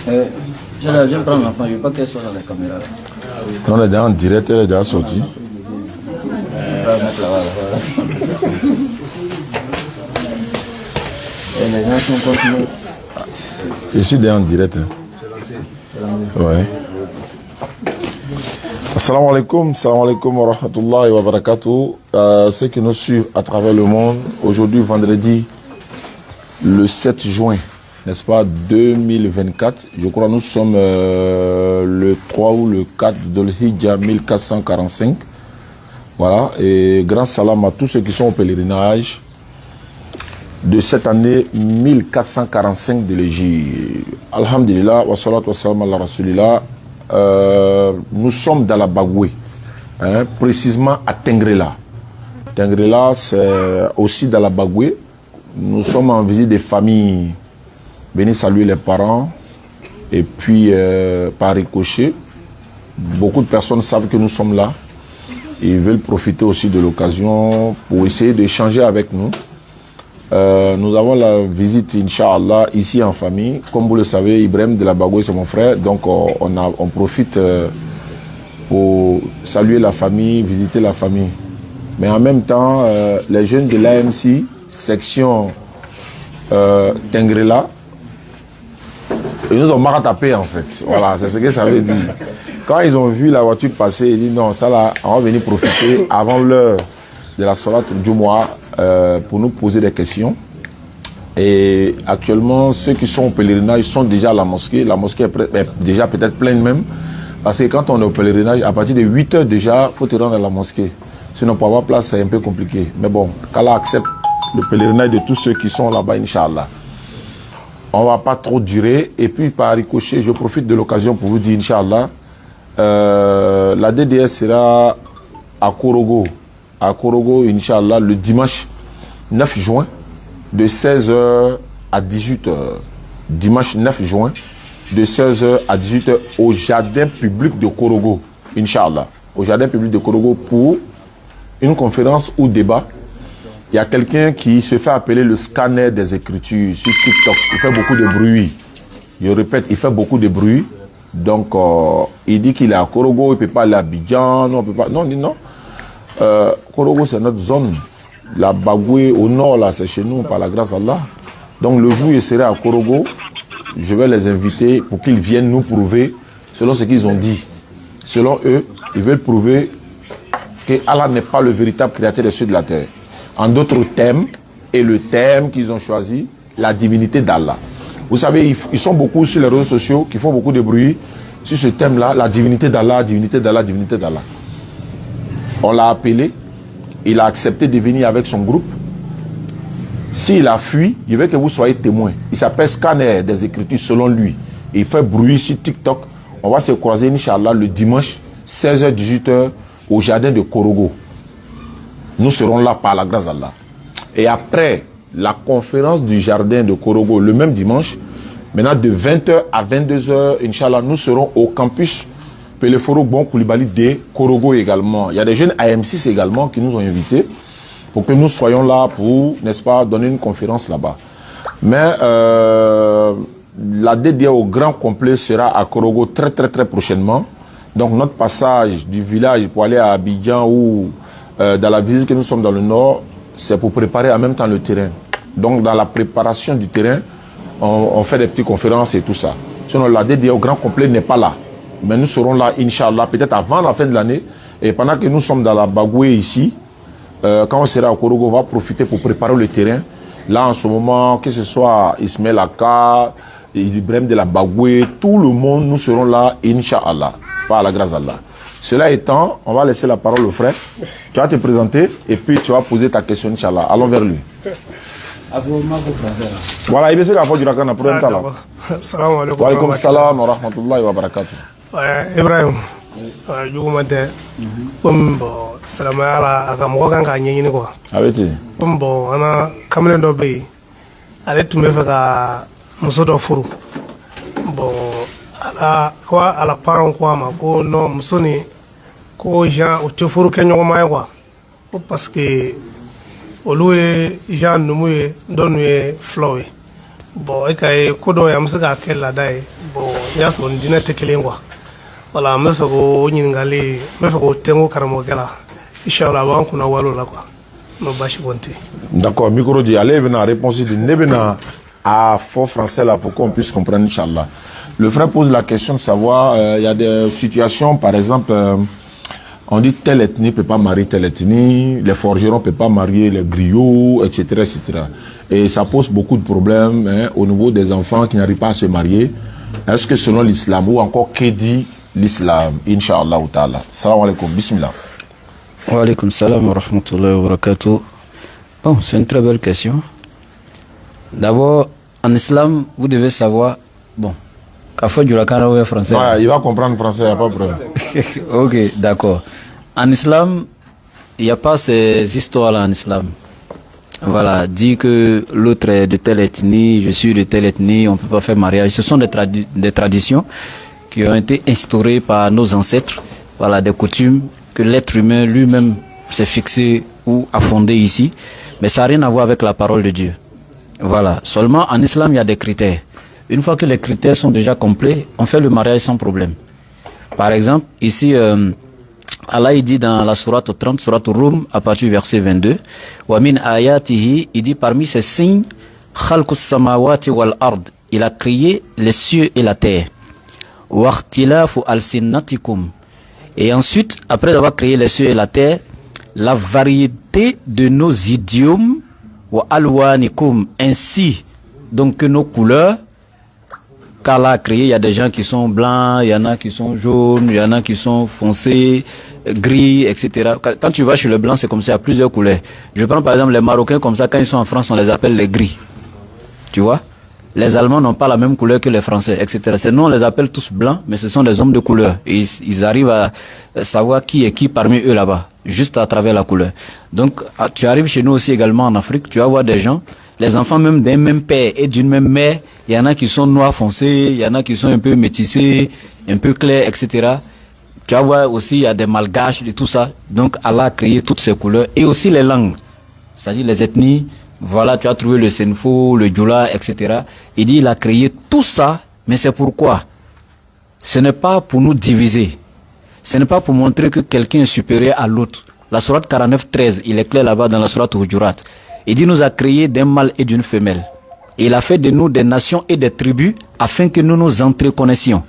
Je prends l'enfant, je veux pas qu'elle soit dans la caméra. Non, elle est déjà en direct, elle est déjà sortie. Les gens sont continués. Je suis déjà en direct. Ouais. Assalamu alaikum wa rahmatullahi wa barakatuh. Ceux qui nous suivent à travers le monde, aujourd'hui vendredi le 7 juin, n'est-ce pas, 2024. Je crois que nous sommes le 3 ou le 4 de l'Hijjah 1445. Voilà, et grand salam à tous ceux qui sont au pèlerinage de cette année 1445 de l'Égypte. Alhamdulillah, wa salatu wa salam ala rasulillah. Nous sommes dans la Bagoué, hein, précisément à Tengrela. Tengrela, c'est aussi dans la Bagoué. Nous sommes en visite des familles. Venez saluer les parents. Et puis, par ricochet, beaucoup de personnes savent que nous sommes là. Ils veulent profiter aussi de l'occasion pour essayer d'échanger avec nous. Nous avons la visite, Inch'Allah, ici en famille. Comme vous le savez, Ibrahim de la Bagoué, c'est mon frère. Donc, on profite pour saluer la famille, visiter la famille. Mais en même temps, les jeunes de l'AMC, section Tengrela, ils nous ont maratapé en fait. Voilà, c'est ce que ça veut dire. Quand ils ont vu la voiture passer, ils disent non, ça là, on va venir profiter avant l'heure de la Salat Jumu'ah pour nous poser des questions. Et actuellement, ceux qui sont au pèlerinage sont déjà à la mosquée. La mosquée est déjà peut-être pleine même. Parce que quand on est au pèlerinage, à partir de 8 heures déjà, il faut te rendre à la mosquée. Sinon, pour avoir place, c'est un peu compliqué. Mais bon, qu'Allah accepte le pèlerinage de tous ceux qui sont là-bas, Inch'Allah. On ne va pas trop durer. Et puis, par ricochet, je profite de l'occasion pour vous dire, Inch'Allah, la DDS sera à Korogo. À Korogo, Inch'Allah, le dimanche 9 juin, de 16h à 18h. Dimanche 9 juin, de 16h à 18h, au jardin public de Korogo. Inch'Allah. Au jardin public de Korogo pour une conférence ou débat. Il y a quelqu'un qui se fait appeler le scanner des écritures sur TikTok. Il fait beaucoup de bruit. Je répète, il fait beaucoup de bruit. Donc, il dit qu'il est à Korogo, il ne peut pas aller à Abidjan. Non, on peut pas. Non, non. Korogo, c'est notre zone. La Bagoué, au nord, là, c'est chez nous, par la grâce d'Allah. Donc, le jour où il serait à Korogo, je vais les inviter pour qu'ils viennent nous prouver, selon ce qu'ils ont dit. Selon eux, ils veulent prouver que Allah n'est pas le véritable créateur des cieux de la terre. En d'autres thèmes, et le thème qu'ils ont choisi, la divinité d'Allah. Vous savez, ils sont beaucoup sur les réseaux sociaux, qui font beaucoup de bruit sur ce thème-là, la divinité d'Allah, divinité d'Allah, divinité d'Allah. On l'a appelé, il a accepté de venir avec son groupe. S'il a fui, il veut que vous soyez témoins. Il s'appelle Scanner des Écritures selon lui. Il fait bruit sur TikTok. On va se croiser, Inch'Allah, le dimanche, 16h-18h, au jardin de Korogo. Nous serons là par la grâce d'Allah. Et après la conférence du jardin de Korogo, le même dimanche, maintenant de 20h à 22h, Inch'Allah, nous serons au campus Peleforo Bon Koulibaly de Korogo également. Il y a des jeunes AM6 également qui nous ont invités pour que nous soyons là pour, n'est-ce pas, donner une conférence là-bas. Mais la DDA au grand complet sera à Korogo très prochainement. Donc notre passage du village pour aller à Abidjan ou dans la visite que nous sommes dans le nord, c'est pour préparer en même temps le terrain. Donc dans la préparation du terrain, on fait des petites conférences et tout ça. Sinon la DDA au grand complet n'est pas là. Mais nous serons là, Inch'Allah, peut-être avant la fin de l'année. Et pendant que nous sommes dans la Bagoué ici, quand on sera à Korogo, on va profiter pour préparer le terrain. Là, en ce moment, que ce soit Ismaël Aka, Ibrahim de la Bagoué, tout le monde, nous serons là, Inch'Allah, par la grâce d'Allah. Cela étant, on va laisser la parole au frère. Tu vas te présenter et puis tu vas poser ta question, Inch'Allah. Allons vers lui. Voilà, il est ce qu'il a fait du Rakana pour un temps. Salam alaikum. Wa alaikum salam wa rahmatullahi wa barakatuh. Ibrahim, jugumante comme bon silamɛya la a ka mɔgɔ kan k'a ɲɛɲini quoi. A bɛ ten. Comme bon an ka kamalen dɔ bɛ yen ale tun bɛ fɛ ka muso dɔ furu bon ala parents ko a ma ko non muso ni ko Jean o tɛ furu kɛ ɲɔgɔnma ye quoi ko parce que olu ye Jean numu ye dɔ nu ye fulaw ye bon e ka ye ko dɔ ye an bɛ se k'a kɛ laada ye bon y'a sɔrɔ ni diinɛ tɛ kelen quoi voilà n bɛ fɛ k'o ɲininkali n bɛ fɛ k'o tɛnku karamɔgɔkɛ la inchallah a b'an kunna walo la quoi n'o basi kɔni tɛ. D'accord, micro di ale bɛna réponse di ne bɛna à fort français là pour qu'on puisse comprendre inchallah. Le frère pose la question de savoir il y a des situations par exemple on dit telle ethnie ne peut pas marier telle ethnie, les forgerons ne peuvent pas marier les griots, etc., etc. Et ça pose beaucoup de problèmes hein, au niveau des enfants qui n'arrivent pas à se marier. Est-ce que selon l'islam ou encore que dit l'islam, Inch'Allah ta'ala. Salam alaikum, bismillah. Wa alaikum salam wa rahmatullahi wa barakatuh. Bon, c'est une très belle question. D'abord, en islam, vous devez savoir, bon, français. Ouais, il va comprendre français, il n'y a pas de problème. Ok, d'accord. En islam, il n'y a pas ces histoires-là en islam. Voilà, dit que l'autre est de telle ethnie, je suis de telle ethnie, on ne peut pas faire mariage. Ce sont des traditions qui ont été instaurées par nos ancêtres. Voilà, des coutumes que l'être humain lui-même s'est fixé ou a fondé ici. Mais ça n'a rien à voir avec la parole de Dieu. Voilà, seulement en islam, il y a des critères. Une fois que les critères sont déjà complets, on fait le mariage sans problème. Par exemple, ici, Allah il dit dans la sourate 30, sourate Rum, à partir du verset 22, wa min ayatihi, il dit parmi ces signes, khalqus samawati wal ard, il a créé les cieux et la terre. Wa ikhtilafu alsinatikum. Et ensuite, après avoir créé les cieux et la terre, la variété de nos idiomes, wa alwanikum, ainsi donc que nos couleurs, qu'Allah a créé, il y a des gens qui sont blancs, il y en a qui sont jaunes, il y en a qui sont foncés, gris, etc. Quand tu vas chez le blanc, c'est comme ça, il y a plusieurs couleurs. Je prends par exemple les Marocains, comme ça, quand ils sont en France, on les appelle les gris. Tu vois? Les Allemands n'ont pas la même couleur que les Français, etc. Sinon, on les appelle tous blancs, mais ce sont des hommes de couleur. Et ils arrivent à savoir qui est qui parmi eux là-bas, juste à travers la couleur. Donc, tu arrives chez nous aussi également en Afrique, tu vas voir des gens, les enfants même d'un même père et d'une même mère, il y en a qui sont noirs foncés, il y en a qui sont un peu métissés, un peu clairs, etc. Tu vas voir aussi, il y a des malgaches et tout ça. Donc, Allah a créé toutes ces couleurs. Et aussi les langues, c'est-à-dire les ethnies. Voilà, tu as trouvé le Senfo, le Djoula, etc. Il dit, il a créé tout ça, mais c'est pourquoi? Ce n'est pas pour nous diviser. Ce n'est pas pour montrer que quelqu'un est supérieur à l'autre. La sourate 49-13, il est clair là-bas dans la sourate Hujurat. Il dit, nous a créé d'un mâle et d'une femelle. Et il a fait de nous des nations et des tribus afin que nous nous entreconnaisions.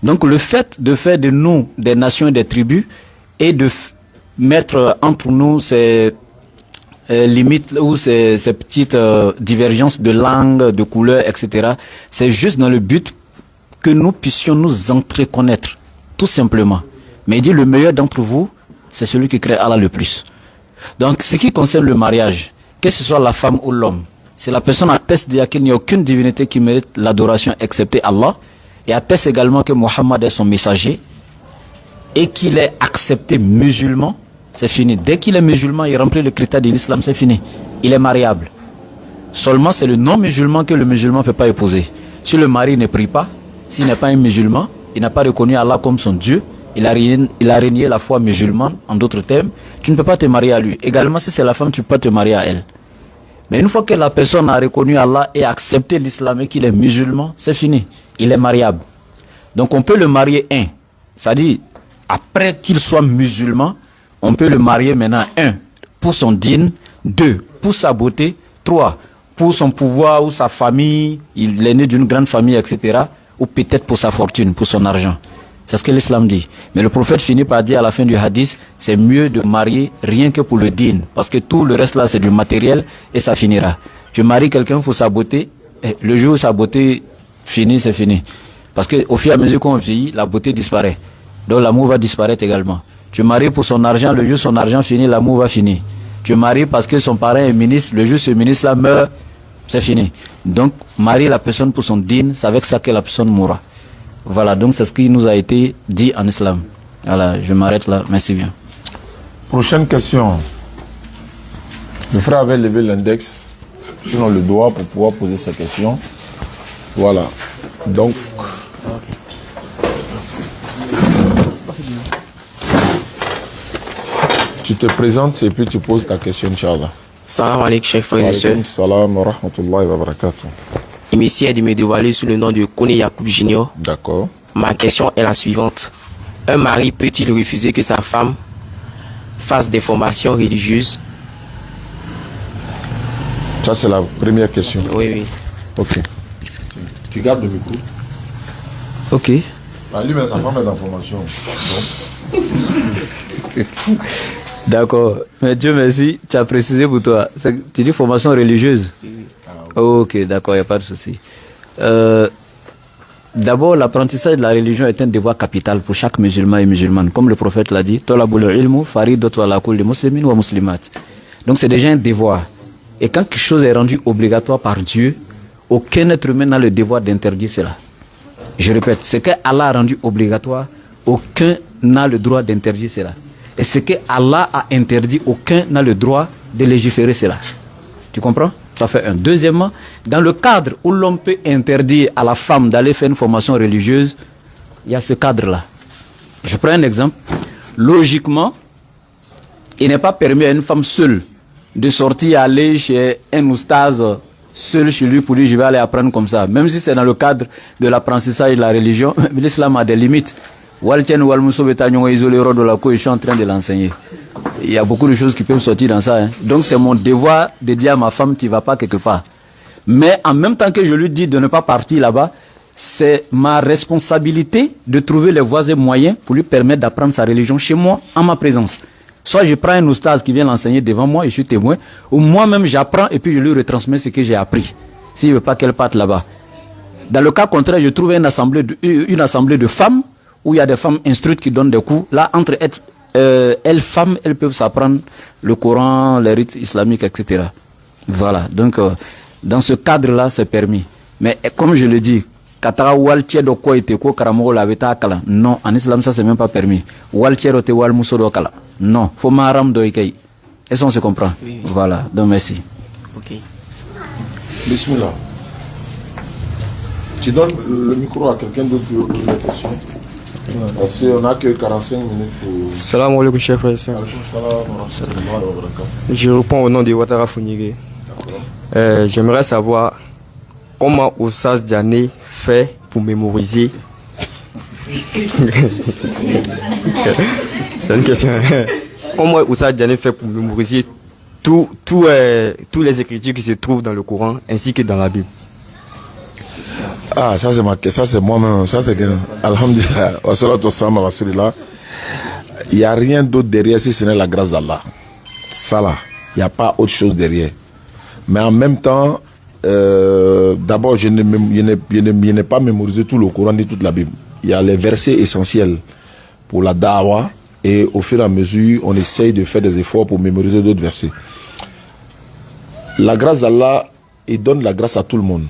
Donc le fait de faire de nous des nations et des tribus et de mettre entre nous ces limites ou ces petites divergences de langue, de couleur, etc. C'est juste dans le but que nous puissions nous entreconnaître, tout simplement. Mais il dit, le meilleur d'entre vous, c'est celui qui crée Allah le plus. Donc ce qui concerne le mariage, que ce soit la femme ou l'homme, si la personne atteste qu'il n'y a aucune divinité qui mérite l'adoration excepté Allah, et atteste également que Mohammed est son messager, et qu'il est accepté musulman, c'est fini. Dès qu'il est musulman, il remplit le critère de l'islam, c'est fini. Il est mariable. Seulement c'est le non-musulman que le musulman ne peut pas épouser. Si le mari ne prie pas, s'il n'est pas un musulman, il n'a pas reconnu Allah comme son Dieu, il a régné la foi musulmane, en d'autres termes, tu ne peux pas te marier à lui. Également, si c'est la femme, tu peux pas te marier à elle. Mais une fois que la personne a reconnu Allah et accepté l'islam et qu'il est musulman, c'est fini. Il est mariable. Donc on peut le marier c'est-à-dire après qu'il soit musulman, on peut le marier maintenant pour son dîne, 2 pour sa beauté, 3 pour son pouvoir ou sa famille, il est né d'une grande famille, etc. Ou peut-être pour sa fortune, pour son argent. C'est ce que l'islam dit. Mais le prophète finit par dire à la fin du hadith, c'est mieux de marier rien que pour le dîn. Parce que tout le reste là, c'est du matériel et ça finira. Tu maries quelqu'un pour sa beauté, et le jour où sa beauté finit, c'est fini. Parce qu'au fur et à mesure qu'on vieillit, la beauté disparaît. Donc l'amour va disparaître également. Tu maries pour son argent, le jour où son argent finit, l'amour va finir. Tu maries parce que son parent est ministre, le jour où ce ministre là meurt, c'est fini. Donc marier la personne pour son dîn, c'est avec ça que la personne mourra. Voilà, donc c'est ce qui nous a été dit en islam. Voilà, je m'arrête là. Merci bien. Prochaine question. Le frère avait levé l'index, sinon le doigt, pour pouvoir poser sa question. Voilà. Donc, tu te présentes et puis tu poses ta question, Inch'Allah. Salam alaikum, Cheikh Frère. Salam wa rahmatullahi wa barakatuh. m'essaie de me dévoiler sous le nom de Kone Yacoub Junior. D'accord. Ma question est la suivante. Un mari peut-il refuser que sa femme fasse des formations religieuses? Ça, c'est la première question. Oui, oui. Ok. Tu gardes le micro. Ok. Ah, lui-même, sa femme est en formation. D'accord. Mais Dieu merci, tu as précisé pour toi. Tu dis formation religieuse? Ok, d'accord, il n'y a pas de souci. D'abord, l'apprentissage de la religion est un devoir capital pour chaque musulman et musulmane. Comme le prophète l'a dit, donc c'est déjà un devoir. Et quand quelque chose est rendu obligatoire par Dieu, aucun être humain n'a le devoir d'interdire cela. Je répète, ce que Allah a rendu obligatoire, aucun n'a le droit d'interdire cela. Et ce que Allah a interdit, aucun n'a le droit de légiférer cela. Tu comprends? Ça fait un. Deuxièmement, dans le cadre où l'homme peut interdire à la femme d'aller faire une formation religieuse, il y a ce cadre-là. Je prends un exemple. Logiquement, il n'est pas permis à une femme seule de sortir aller chez un oustaz seul chez lui pour dire je vais aller apprendre comme ça. Même si c'est dans le cadre de l'apprentissage de la religion, l'islam a des limites. Je suis en train de l'enseigner. Il y a beaucoup de choses qui peuvent sortir dans ça. Donc c'est mon devoir de dire à ma femme tu ne vas pas quelque part. Mais en même temps que je lui dis de ne pas partir là-bas, c'est ma responsabilité de trouver les voies et moyens pour lui permettre d'apprendre sa religion chez moi, en ma présence. Soit je prends un oustaz qui vient l'enseigner devant moi et je suis témoin, ou moi-même j'apprends et puis je lui retransmets ce que j'ai appris, s'il ne veut pas qu'elle parte là-bas. Dans le cas contraire, je trouve une assemblée de femmes, où il y a des femmes instruites qui donnent des cours. Là, entre elles, femmes, elles peuvent s'apprendre le Coran, les rites islamiques, etc. Voilà, donc dans ce cadre-là, c'est permis. Mais comme je le dis, non, en islam, ça c'est même pas permis. Non, faut maram doikei. Est-ce qu'on se comprend? Oui, oui. Voilà, donc merci. Ok. Bismillah. Tu donnes le micro à quelqu'un d'autre qui veut poser la question. Parce qu'on n'a que 45 minutes pour... Salam alaikum, chef. Je réponds au nom de Ouattara Founigé. J'aimerais savoir comment Oussaz Diané fait pour mémoriser. C'est une question. Comment Oussaz Diané fait pour mémoriser tous les écritures qui se trouvent dans le Coran ainsi que dans la Bible? Ah, ça c'est ma question, ça c'est moi-même, ça c'est que, alhamdulillah, wa salatu wa salam ala rasulillah. Il n'y a rien d'autre derrière si ce n'est la grâce d'Allah. Ça là, il n'y a pas autre chose derrière. Mais en même temps, d'abord, je n'ai pas mémorisé tout le Coran ni toute la Bible. Il y a les versets essentiels pour la da'wah et au fur et à mesure, on essaye de faire des efforts pour mémoriser d'autres versets. La grâce d'Allah, il donne la grâce à tout le monde.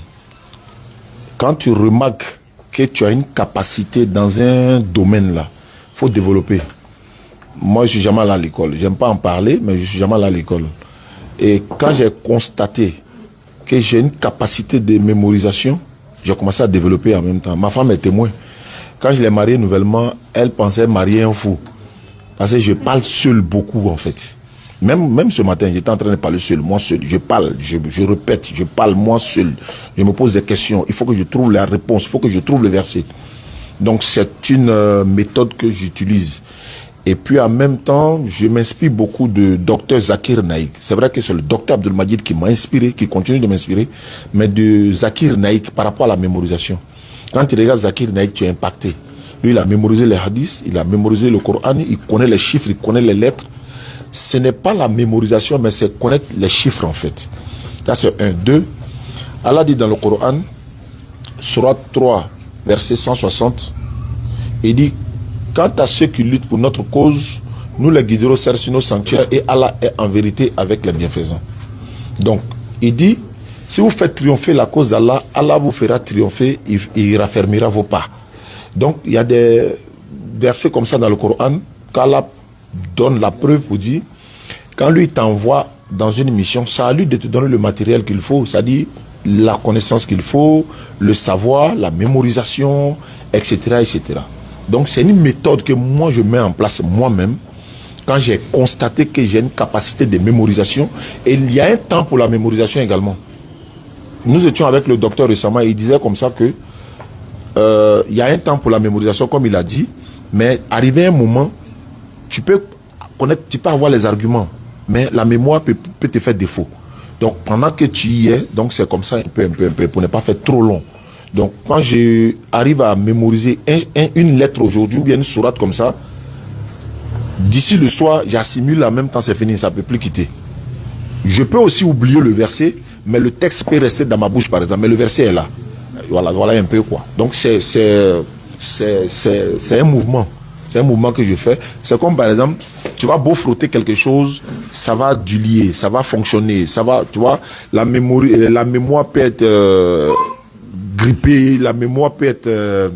Quand tu remarques que tu as une capacité dans un domaine là, il faut développer. Moi, je suis jamais allé à l'école. J'aime pas en parler, mais je suis jamais allé à l'école. Et quand j'ai constaté que j'ai une capacité de mémorisation, j'ai commencé à développer en même temps. Ma femme est témoin. Quand je l'ai mariée nouvellement, elle pensait marier un fou. Parce que je parle seul beaucoup en fait. Même ce matin, j'étais en train de parler seul, moi seul. Je parle, je répète, je parle moi seul. Je me pose des questions. Il faut que je trouve la réponse, il faut que je trouve le verset. Donc c'est une méthode que j'utilise. Et puis en même temps, je m'inspire beaucoup de docteur Zakir Naïk. C'est vrai que c'est le docteur Abdelmajid qui m'a inspiré, qui continue de m'inspirer, mais de Zakir Naïk par rapport à la mémorisation. Quand tu regardes Zakir Naïk, tu es impacté. Lui, il a mémorisé les hadiths, il a mémorisé le Coran, il connaît les chiffres, il connaît les lettres. Ce n'est pas la mémorisation, mais c'est connaître les chiffres en fait. Ça c'est 1. 2. Allah dit dans le Coran, Surat 3, verset 160, il dit, quant à ceux qui luttent pour notre cause, nous les guiderons sur nos sanctuaires et Allah est en vérité avec les bienfaisants. Donc, il dit, si vous faites triompher la cause d'Allah, Allah vous fera triompher, il raffermira vos pas. Donc, il y a des versets comme ça dans le Coran, qu'Allah donne la preuve pour dire, quand lui t'envoie dans une mission, ça a lui de te donner le matériel qu'il faut, c'est-à-dire la connaissance qu'il faut, le savoir, la mémorisation, etc., etc. Donc c'est une méthode que moi je mets en place moi-même quand j'ai constaté que j'ai une capacité de mémorisation, et il y a un temps pour la mémorisation également. nous étions avec le docteur récemment et il disait comme ça que il y a un temps pour la mémorisation, comme il a dit, mais arrivé un moment, tu peux connaître, tu peux avoir les arguments, mais la mémoire peut te faire défaut. Donc pendant que tu y es, donc c'est comme ça un peu, pour ne pas faire trop long. Donc quand j'arrive à mémoriser une lettre aujourd'hui, ou bien une sourate comme ça, d'ici le soir, j'assimile en même temps, c'est fini, ça ne peut plus quitter. Je peux aussi oublier le verset, mais le texte peut rester dans ma bouche par exemple, mais le verset est là. Voilà un peu quoi. Donc c'est un mouvement. C'est un mouvement que je fais. C'est comme par exemple, tu vas beau frotter quelque chose, ça va dulier, ça va fonctionner, ça va, tu vois, la mémoire peut être grippée, la mémoire peut être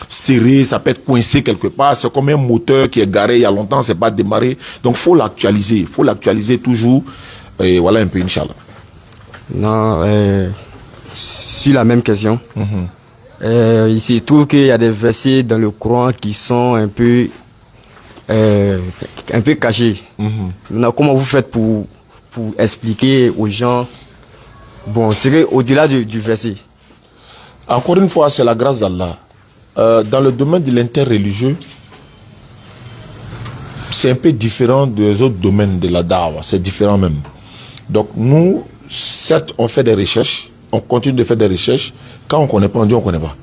serrée, ça peut être coincé quelque part. C'est comme un moteur qui est garé il y a longtemps, c'est pas démarré. Donc faut l'actualiser toujours. Et voilà un peu, Inch'Allah. Non, sur la même question. Il se trouve qu'il y a des versets dans le Coran qui sont un peu cachés. Maintenant, comment vous faites pour expliquer aux gens, bon, c'est au-delà du verset? Encore une fois, c'est la grâce d'Allah. Dans le domaine de l'interreligieux, c'est un peu différent des autres domaines de la da'wah, c'est différent même. Donc nous, certes, on fait des recherches, on continue de faire des recherches. Quand on ne connaît pas, on dit on ne connaît pas.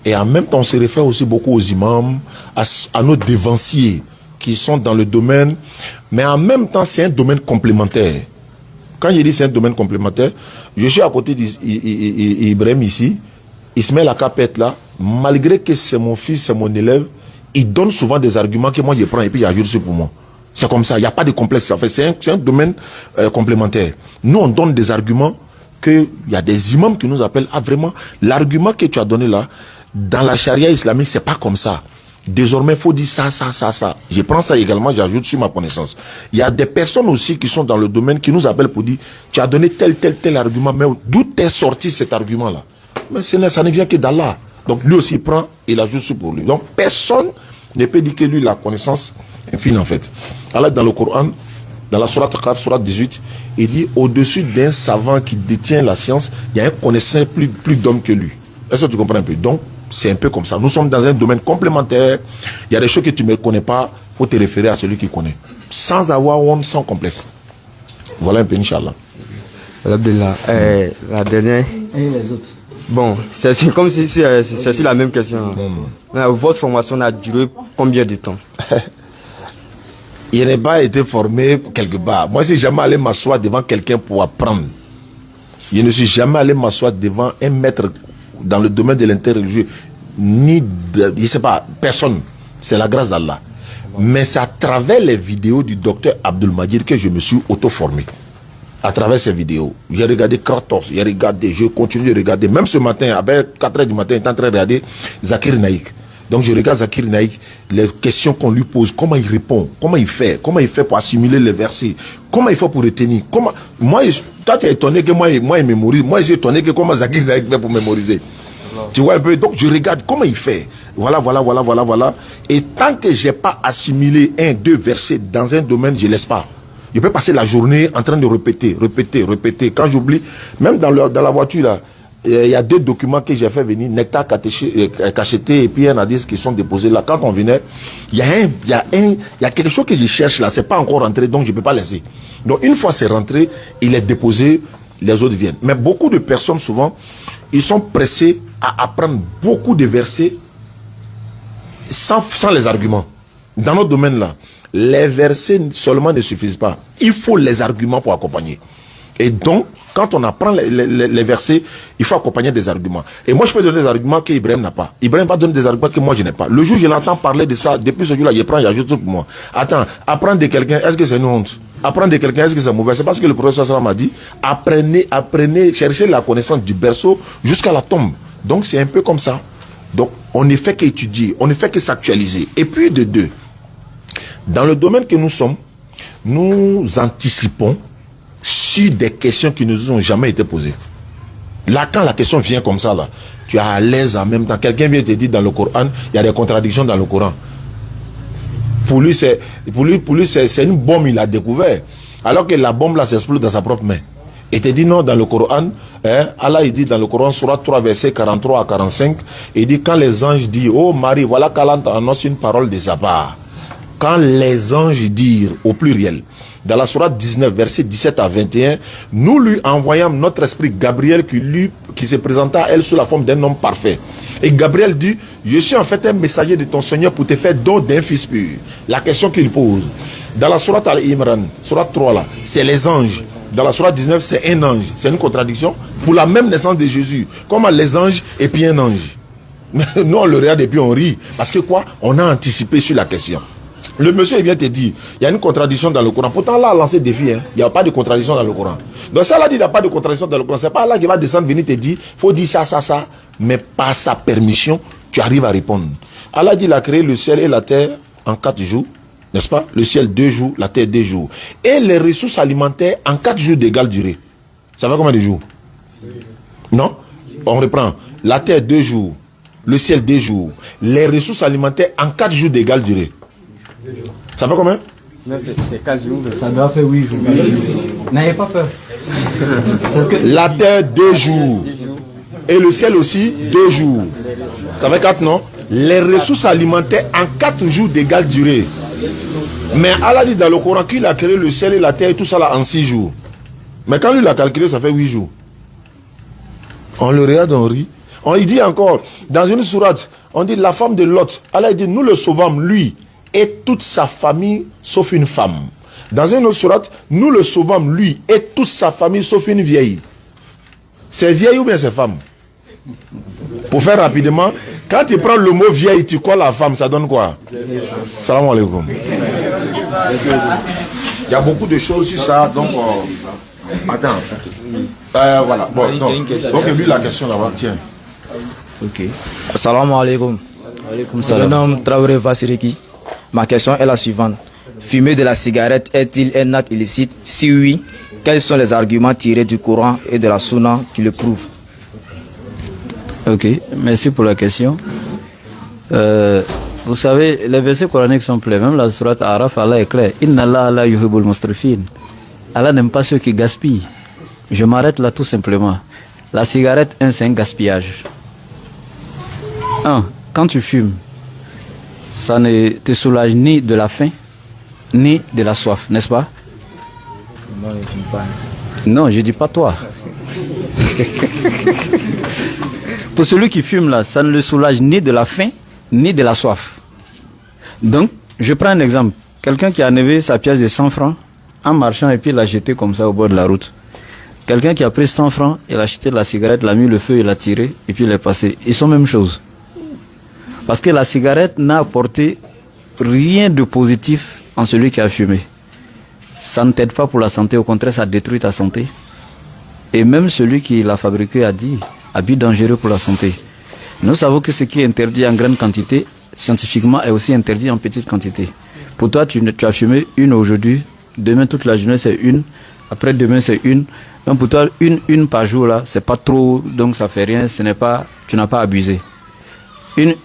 Et en même temps, on se réfère aussi beaucoup aux imams, à nos dévanciers qui sont dans le domaine. Mais en même temps, c'est un domaine complémentaire. Quand je dis c'est un domaine complémentaire, je suis à côté d'Ibrahim ici, il se met la capette là, malgré que c'est mon fils, c'est mon élève, il donne souvent des arguments que moi je prends et puis il ajoute sur pour moi. C'est comme ça, il n'y a pas de complexe. En fait, c'est un domaine complémentaire. Nous, on donne des arguments qu'il y a des imams qui nous appellent. Ah, vraiment, l'argument que tu as donné là, dans la charia islamique, c'est pas comme ça. Désormais, il faut dire ça. Je prends ça également, j'ajoute sur ma connaissance. Il y a des personnes aussi qui sont dans le domaine qui nous appellent pour dire, tu as donné tel argument, mais d'où est sorti cet argument-là? Mais ça ne vient que d'Allah. Donc lui aussi prend et il ajoute pour lui. Donc personne ne peut dire que lui, la connaissance est fine en fait. Allah dans le Coran, dans la sourate Qaf, sourate 18, il dit au-dessus d'un savant qui détient la science, il y a un connaisseur plus d'homme que lui. Est-ce que tu comprends un peu? Donc c'est un peu comme ça. Nous sommes dans un domaine complémentaire. Il y a des choses que tu ne connais pas, il faut te référer à celui qui connaît. Sans avoir honte, sans complexe. Voilà un peu, Inch'Allah. Alhamdulillah. La dernière. Et les autres? Bon, c'est comme si c'est sur la même question. Votre formation a duré combien de temps? Il n'est pas été formé quelque part. Moi, je ne suis jamais allé m'asseoir devant quelqu'un pour apprendre. Je ne suis jamais allé m'asseoir devant un maître dans le domaine de l'interreligieux. Je ne sais pas, personne. C'est la grâce d'Allah. Mais c'est à travers les vidéos du docteur Abdul Majid que je me suis auto-formé. À travers ces vidéos. J'ai regardé Kratos, je continue de regarder. Même ce matin, à 4h du matin, il est en train de regarder Zakir Naïk. Donc je regarde Zakir Naïk, les questions qu'on lui pose, comment il répond, comment il fait pour assimiler les versets, comment il fait pour retenir. Moi, toi tu es étonné que moi il mémorise. Moi j'ai étonné que comment Zakir Naïk fait pour mémoriser. Tu vois un peu, donc je regarde comment il fait. Voilà. Et tant que j'ai pas assimilé 1-2 versets dans un domaine, je laisse pas. Je peux passer la journée en train de répéter. Quand j'oublie, même dans la voiture, là, il y a 2 documents que j'ai fait venir, Nectar cacheté et puis un indice qui sont déposés là. Quand on venait, il y a quelque chose que je cherche là, c'est pas encore rentré, donc je ne peux pas laisser. Donc une fois c'est rentré, il est déposé, les autres viennent. Mais beaucoup de personnes, souvent, ils sont pressés à apprendre beaucoup de versets sans les arguments. Dans notre domaine là, les versets seulement ne suffisent pas. Il faut les arguments pour accompagner. Et donc, quand on apprend les versets, il faut accompagner des arguments. Et moi, je peux donner des arguments qu'Ibrahim n'a pas. Ibrahim va donner des arguments que moi, je n'ai pas. Le jour où je l'entends parler de ça, depuis ce jour-là, je prends, j'ajoute tout pour moi. Attends, apprendre de quelqu'un, est-ce que c'est une honte? Apprendre de quelqu'un, est-ce que c'est mauvais? C'est parce que le professeur Salam a dit, apprenez, cherchez la connaissance du berceau jusqu'à la tombe. Donc, c'est un peu comme ça. Donc, on ne fait qu'étudier, on ne fait que s'actualiser. Et puis, de deux, dans le domaine que nous sommes, nous anticipons sur des questions qui ne nous ont jamais été posées. Là, quand la question vient comme ça, là, tu es à l'aise en même temps. Quelqu'un vient te dire dans le Coran, il y a des contradictions dans le Coran. Pour lui, c'est une bombe, il a découvert. Alors que la bombe, là, s'explose dans sa propre main. Et te dit non, dans le Coran, Allah il dit dans le Coran, Surat 3, verset 43 à 45, il dit quand les anges disent, oh Marie, voilà qu'Allah annonce une parole de sa part. Quand les anges dirent, au pluriel, dans la Sourate 19, verset 17 à 21, nous lui envoyâmes notre esprit Gabriel qui se présenta à elle sous la forme d'un homme parfait. Et Gabriel dit, je suis en fait un messager de ton Seigneur pour te faire don d'un fils pur. La question qu'il pose, dans la Sourate Al-Imran, Sourate 3 là, c'est les anges. Dans la Sourate 19, c'est un ange. C'est une contradiction. Pour la même naissance de Jésus, comment les anges et puis un ange. Nous on le regarde et puis on rit. Parce que quoi? On a anticipé sur la question. Le monsieur il vient te dire, il y a une contradiction dans le Coran. Pourtant là, a lancé défi, il n'y a pas de contradiction dans le Coran. Donc ça, là dit, il n'y a pas de contradiction dans le Coran. C'est pas là qu'il va descendre, venir te dire, faut dire ça, ça, ça. Mais par sa permission, tu arrives à répondre. Allah dit, il a créé le ciel et la terre en 4 jours. N'est-ce pas? Le ciel 2 jours, la terre 2 jours. Et les ressources alimentaires en 4 jours d'égale durée. Ça fait combien de jours? Non? On reprend. La terre 2 jours, le ciel 2 jours, les ressources alimentaires en 4 jours d'égale durée. Ça fait combien? C'est 4 jours. Ça doit faire 8 jours. N'ayez pas peur. La terre 2 jours. Et le ciel aussi 2 jours. Ça fait 4, non? Les ressources alimentaires en 4 jours d'égale durée. Mais Allah dit dans le Coran qu'il a créé le ciel et la terre et tout ça là en 6 jours. Mais quand lui l'a calculé, ça fait 8 jours. On le regarde, on rit. On y dit encore, dans une sourate, on dit la femme de Lot. Allah dit, nous le sauvâmes, lui et toute sa famille, sauf une femme. Dans une autre sourate, nous le sauvâmes, lui et toute sa famille, sauf une vieille. C'est vieille ou bien c'est femme? Pour faire rapidement, quand tu prends le mot vieille, tu colles la femme, ça donne quoi? Salam alaikum. Il y a beaucoup de choses sur ça, donc... attends. Voilà. Bon, donc lui, la question là-bas, tiens. Ok. Salam alaikum. Alaikum Je salam. me nomme Traoré Vassiriki. Ma question est la suivante. Fumer de la cigarette est-il un acte illicite? Si oui, quels sont les arguments tirés du Coran et de la Sunna qui le prouvent? Ok, merci pour la question. Vous savez, les versets coraniques sont clairs. Même la sourate Araf, Allah est clair. Inna Allah la yuhibbul musrifin. Allah n'aime pas ceux qui gaspillent. Je m'arrête là tout simplement. La cigarette, c'est un gaspillage. Quand tu fumes, ça ne te soulage ni de la faim, ni de la soif, n'est-ce pas? Non, je ne fume pas. Non, je dis pas toi. Pour celui qui fume là, ça ne le soulage ni de la faim, ni de la soif. Donc, je prends un exemple. Quelqu'un qui a enlevé sa pièce de 100 francs en marchant et puis l'a jeté comme ça au bord de la route. Quelqu'un qui a pris 100 francs, il a acheté de la cigarette, l'a mis le feu, il l'a tiré et puis il est passé. Ils sont même chose. Parce que la cigarette n'a apporté rien de positif en celui qui a fumé. Ça ne t'aide pas pour la santé, au contraire, ça détruit ta santé. Et même celui qui l'a fabriqué a dit, habit dangereux pour la santé. Nous savons que ce qui est interdit en grande quantité, scientifiquement, est aussi interdit en petite quantité. Pour toi, tu as fumé une aujourd'hui, demain toute la journée c'est une, après demain c'est une. Donc pour toi, une par jour là, c'est pas trop, donc ça fait rien, ce n'est pas, tu n'as pas abusé.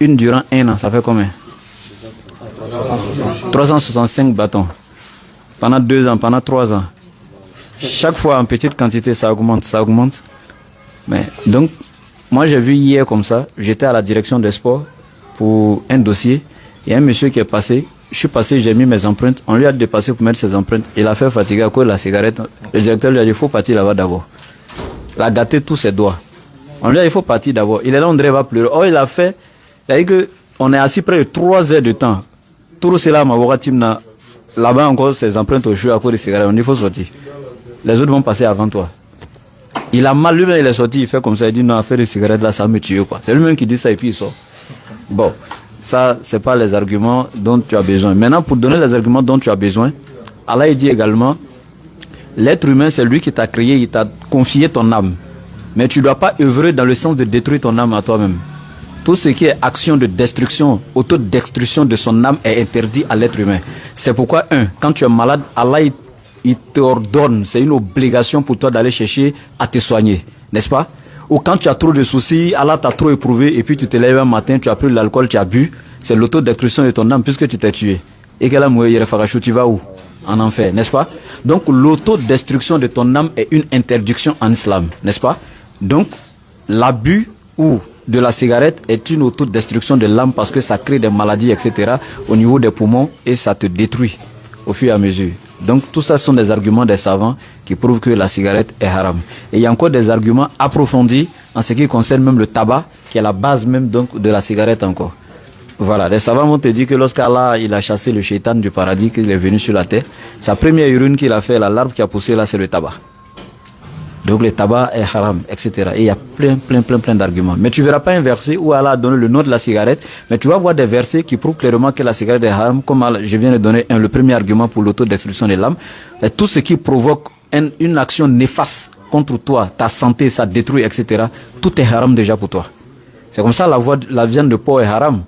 Une durant 1 an, ça fait combien? 365 bâtons. Pendant 2 ans, pendant 3 ans. Chaque fois en petite quantité, ça augmente, ça augmente. Mais donc, moi j'ai vu hier comme ça, j'étais à la direction des sports pour un dossier. Il y a un monsieur qui est passé, je suis passé, j'ai mis mes empreintes, on lui a dépassé pour mettre ses empreintes. Il a fait fatiguer à cause de la cigarette. Le directeur lui a dit, il faut partir là-bas d'abord. Il a gâté tous ses doigts. On lui a dit, il faut partir d'abord. Il est là, on dirait, il va pleurer. Oh, il a fait, c'est-à-dire qu'on est assis près de 3 heures de temps. Tout cela, là-bas encore, ses empreintes au jeu à cause des cigarettes. On dit, il faut sortir. Les autres vont passer avant toi. Il a mal, lui-même, il est sorti, il fait comme ça, il dit, non, affaire de cigarettes là, ça va me tuer, quoi. C'est lui-même qui dit ça et puis il sort. Bon, ça, c'est pas les arguments dont tu as besoin. Maintenant, pour donner les arguments dont tu as besoin, Allah, il dit également, l'être humain, c'est lui qui t'a créé, il t'a confié ton âme. Mais tu ne dois pas œuvrer dans le sens de détruire ton âme à toi-même. Tout ce qui est action de destruction, autodestruction de son âme est interdit à l'être humain. C'est pourquoi, quand tu es malade, Allah, il te ordonne, c'est une obligation pour toi d'aller chercher à te soigner, n'est-ce pas? Ou quand tu as trop de soucis, Allah t'a trop éprouvé et puis tu te lèves un matin, tu as pris de l'alcool, tu as bu, c'est l'autodestruction de ton âme puisque tu t'es tué. Et que là, tu vas où? en enfer, n'est-ce pas? Donc l'autodestruction de ton âme est une interdiction en islam, n'est-ce pas? Donc l'abus ou de la cigarette est une autodestruction de l'âme parce que ça crée des maladies, etc. au niveau des poumons et ça te détruit au fur et à mesure. Donc tout ça sont des arguments des savants qui prouvent que la cigarette est haram. Et il y a encore des arguments approfondis en ce qui concerne même le tabac, qui est la base même donc de la cigarette encore. Voilà, les savants vont te dire que lorsqu'Allah il a chassé le shaitan du paradis, qu'il est venu sur la terre, sa première urine qu'il a fait, l'arbre qui a poussé là, c'est le tabac. Donc le tabac est haram, etc. Et il y a plein d'arguments. Mais tu verras pas un verset où Allah a donné le nom de la cigarette, mais tu vas voir des versets qui prouvent clairement que la cigarette est haram, comme je viens de donner le premier argument pour l'autodestruction de l'âme. Tout ce qui provoque une action néfaste contre toi, ta santé, ça détruit, etc. Tout est haram déjà pour toi. C'est comme ça la viande de porc est haram.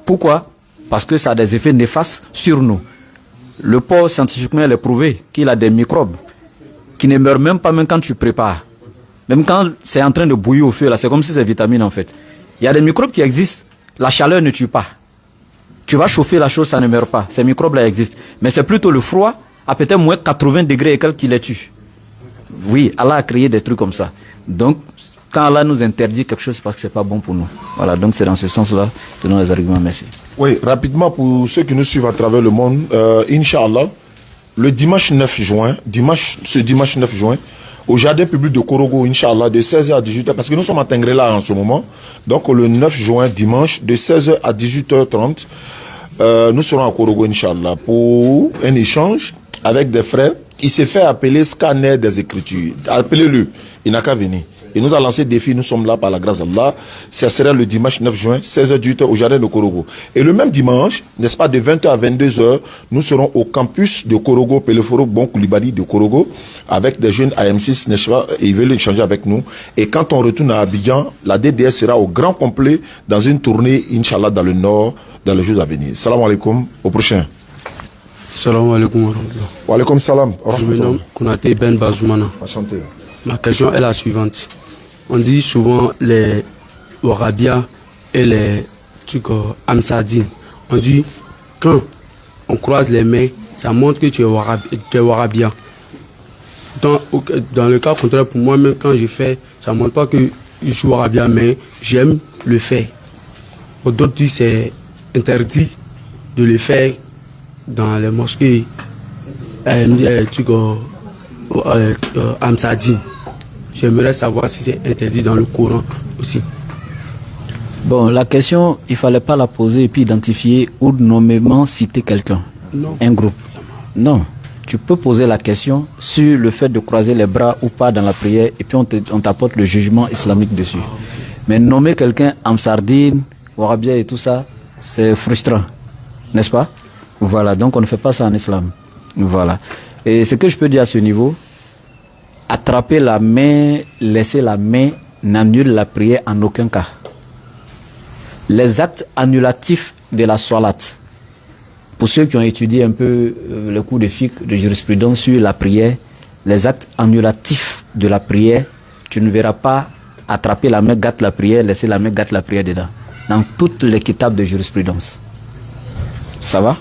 Pourquoi? Parce que ça a des effets néfastes sur nous. Le porc, scientifiquement, il est prouvé qu'il a des microbes qui ne meurent même pas même quand tu prépares. Même quand c'est en train de bouillir au feu, là, c'est comme si c'est vitamine en fait. Il y a des microbes qui existent, la chaleur ne tue pas. Tu vas chauffer la chose, ça ne meurt pas. Ces microbes-là existent. Mais c'est plutôt le froid, à peut-être moins 80 degrés et quelques qui les tue. Oui, Allah a créé des trucs comme ça. Donc, quand Allah nous interdit quelque chose, c'est parce que c'est pas bon pour nous. Voilà, donc c'est dans ce sens-là, tenons les arguments. Merci. Oui, rapidement pour ceux qui nous suivent à travers le monde, Inch'Allah, le dimanche 9 juin, ce dimanche 9 juin, au jardin public de Korogo, Inch'Allah, de 16h à 18h, parce que nous sommes à Tengrela en ce moment, donc le 9 juin, dimanche, de 16h à 18h30, nous serons à Korogo, Inch'Allah, pour un échange avec des frères. Il s'est fait appeler Scanner des Écritures. Appelez-le, il n'a qu'à venir. Il nous a lancé le défi, nous sommes là par la grâce d'Allah. Ça sera le dimanche 9 juin, 16h-18h au jardin de Korogo. Et le même dimanche, n'est-ce pas, de 20h à 22h, nous serons au campus de Korogo, Peleforo, Bon Koulibaly de Korogo, avec des jeunes AM6, n'est-ce pas, et ils veulent échanger avec nous. Et quand on retourne à Abidjan, la DDS sera au grand complet dans une tournée, Inch'Allah, dans le nord, dans les jours à venir. Salam alaikum, au prochain. Salam alaikum wa rahmatullah. Wa alaikum salam. Je me nomme Konaté Ben Bazoumana. Enchanté. Ma question est la suivante. On dit souvent les Wahhabia et les trucs Amsadine. On dit quand on croise les mains, ça montre que tu es Wahhabia. Dans le cas contraire, pour moi, même quand je fais, ça ne montre pas que je suis Wahhabia, mais j'aime le faire. D'autres disent c'est interdit de le faire dans les mosquées Amsadine. J'aimerais savoir si c'est interdit dans le Coran aussi. Bon, la question, il ne fallait pas la poser et puis identifier ou nommément citer quelqu'un, un groupe. Non, tu peux poser la question sur le fait de croiser les bras ou pas dans la prière et puis on t'apporte le jugement islamique dessus. Mais nommer quelqu'un Amsardine, Wahhabia et tout ça, c'est frustrant, n'est-ce pas? Voilà, donc on ne fait pas ça en islam. Voilà. Et ce que je peux dire à ce niveau, attraper la main, laisser la main n'annule la prière en aucun cas. Les actes annulatifs de la salat, pour ceux qui ont étudié un peu le cours de fiqh, de jurisprudence sur la prière, les actes annulatifs de la prière, tu ne verras pas attraper la main, gâte la prière, laisser la main, gâte la prière dedans. Dans toutes les kitabs de jurisprudence. Ça va?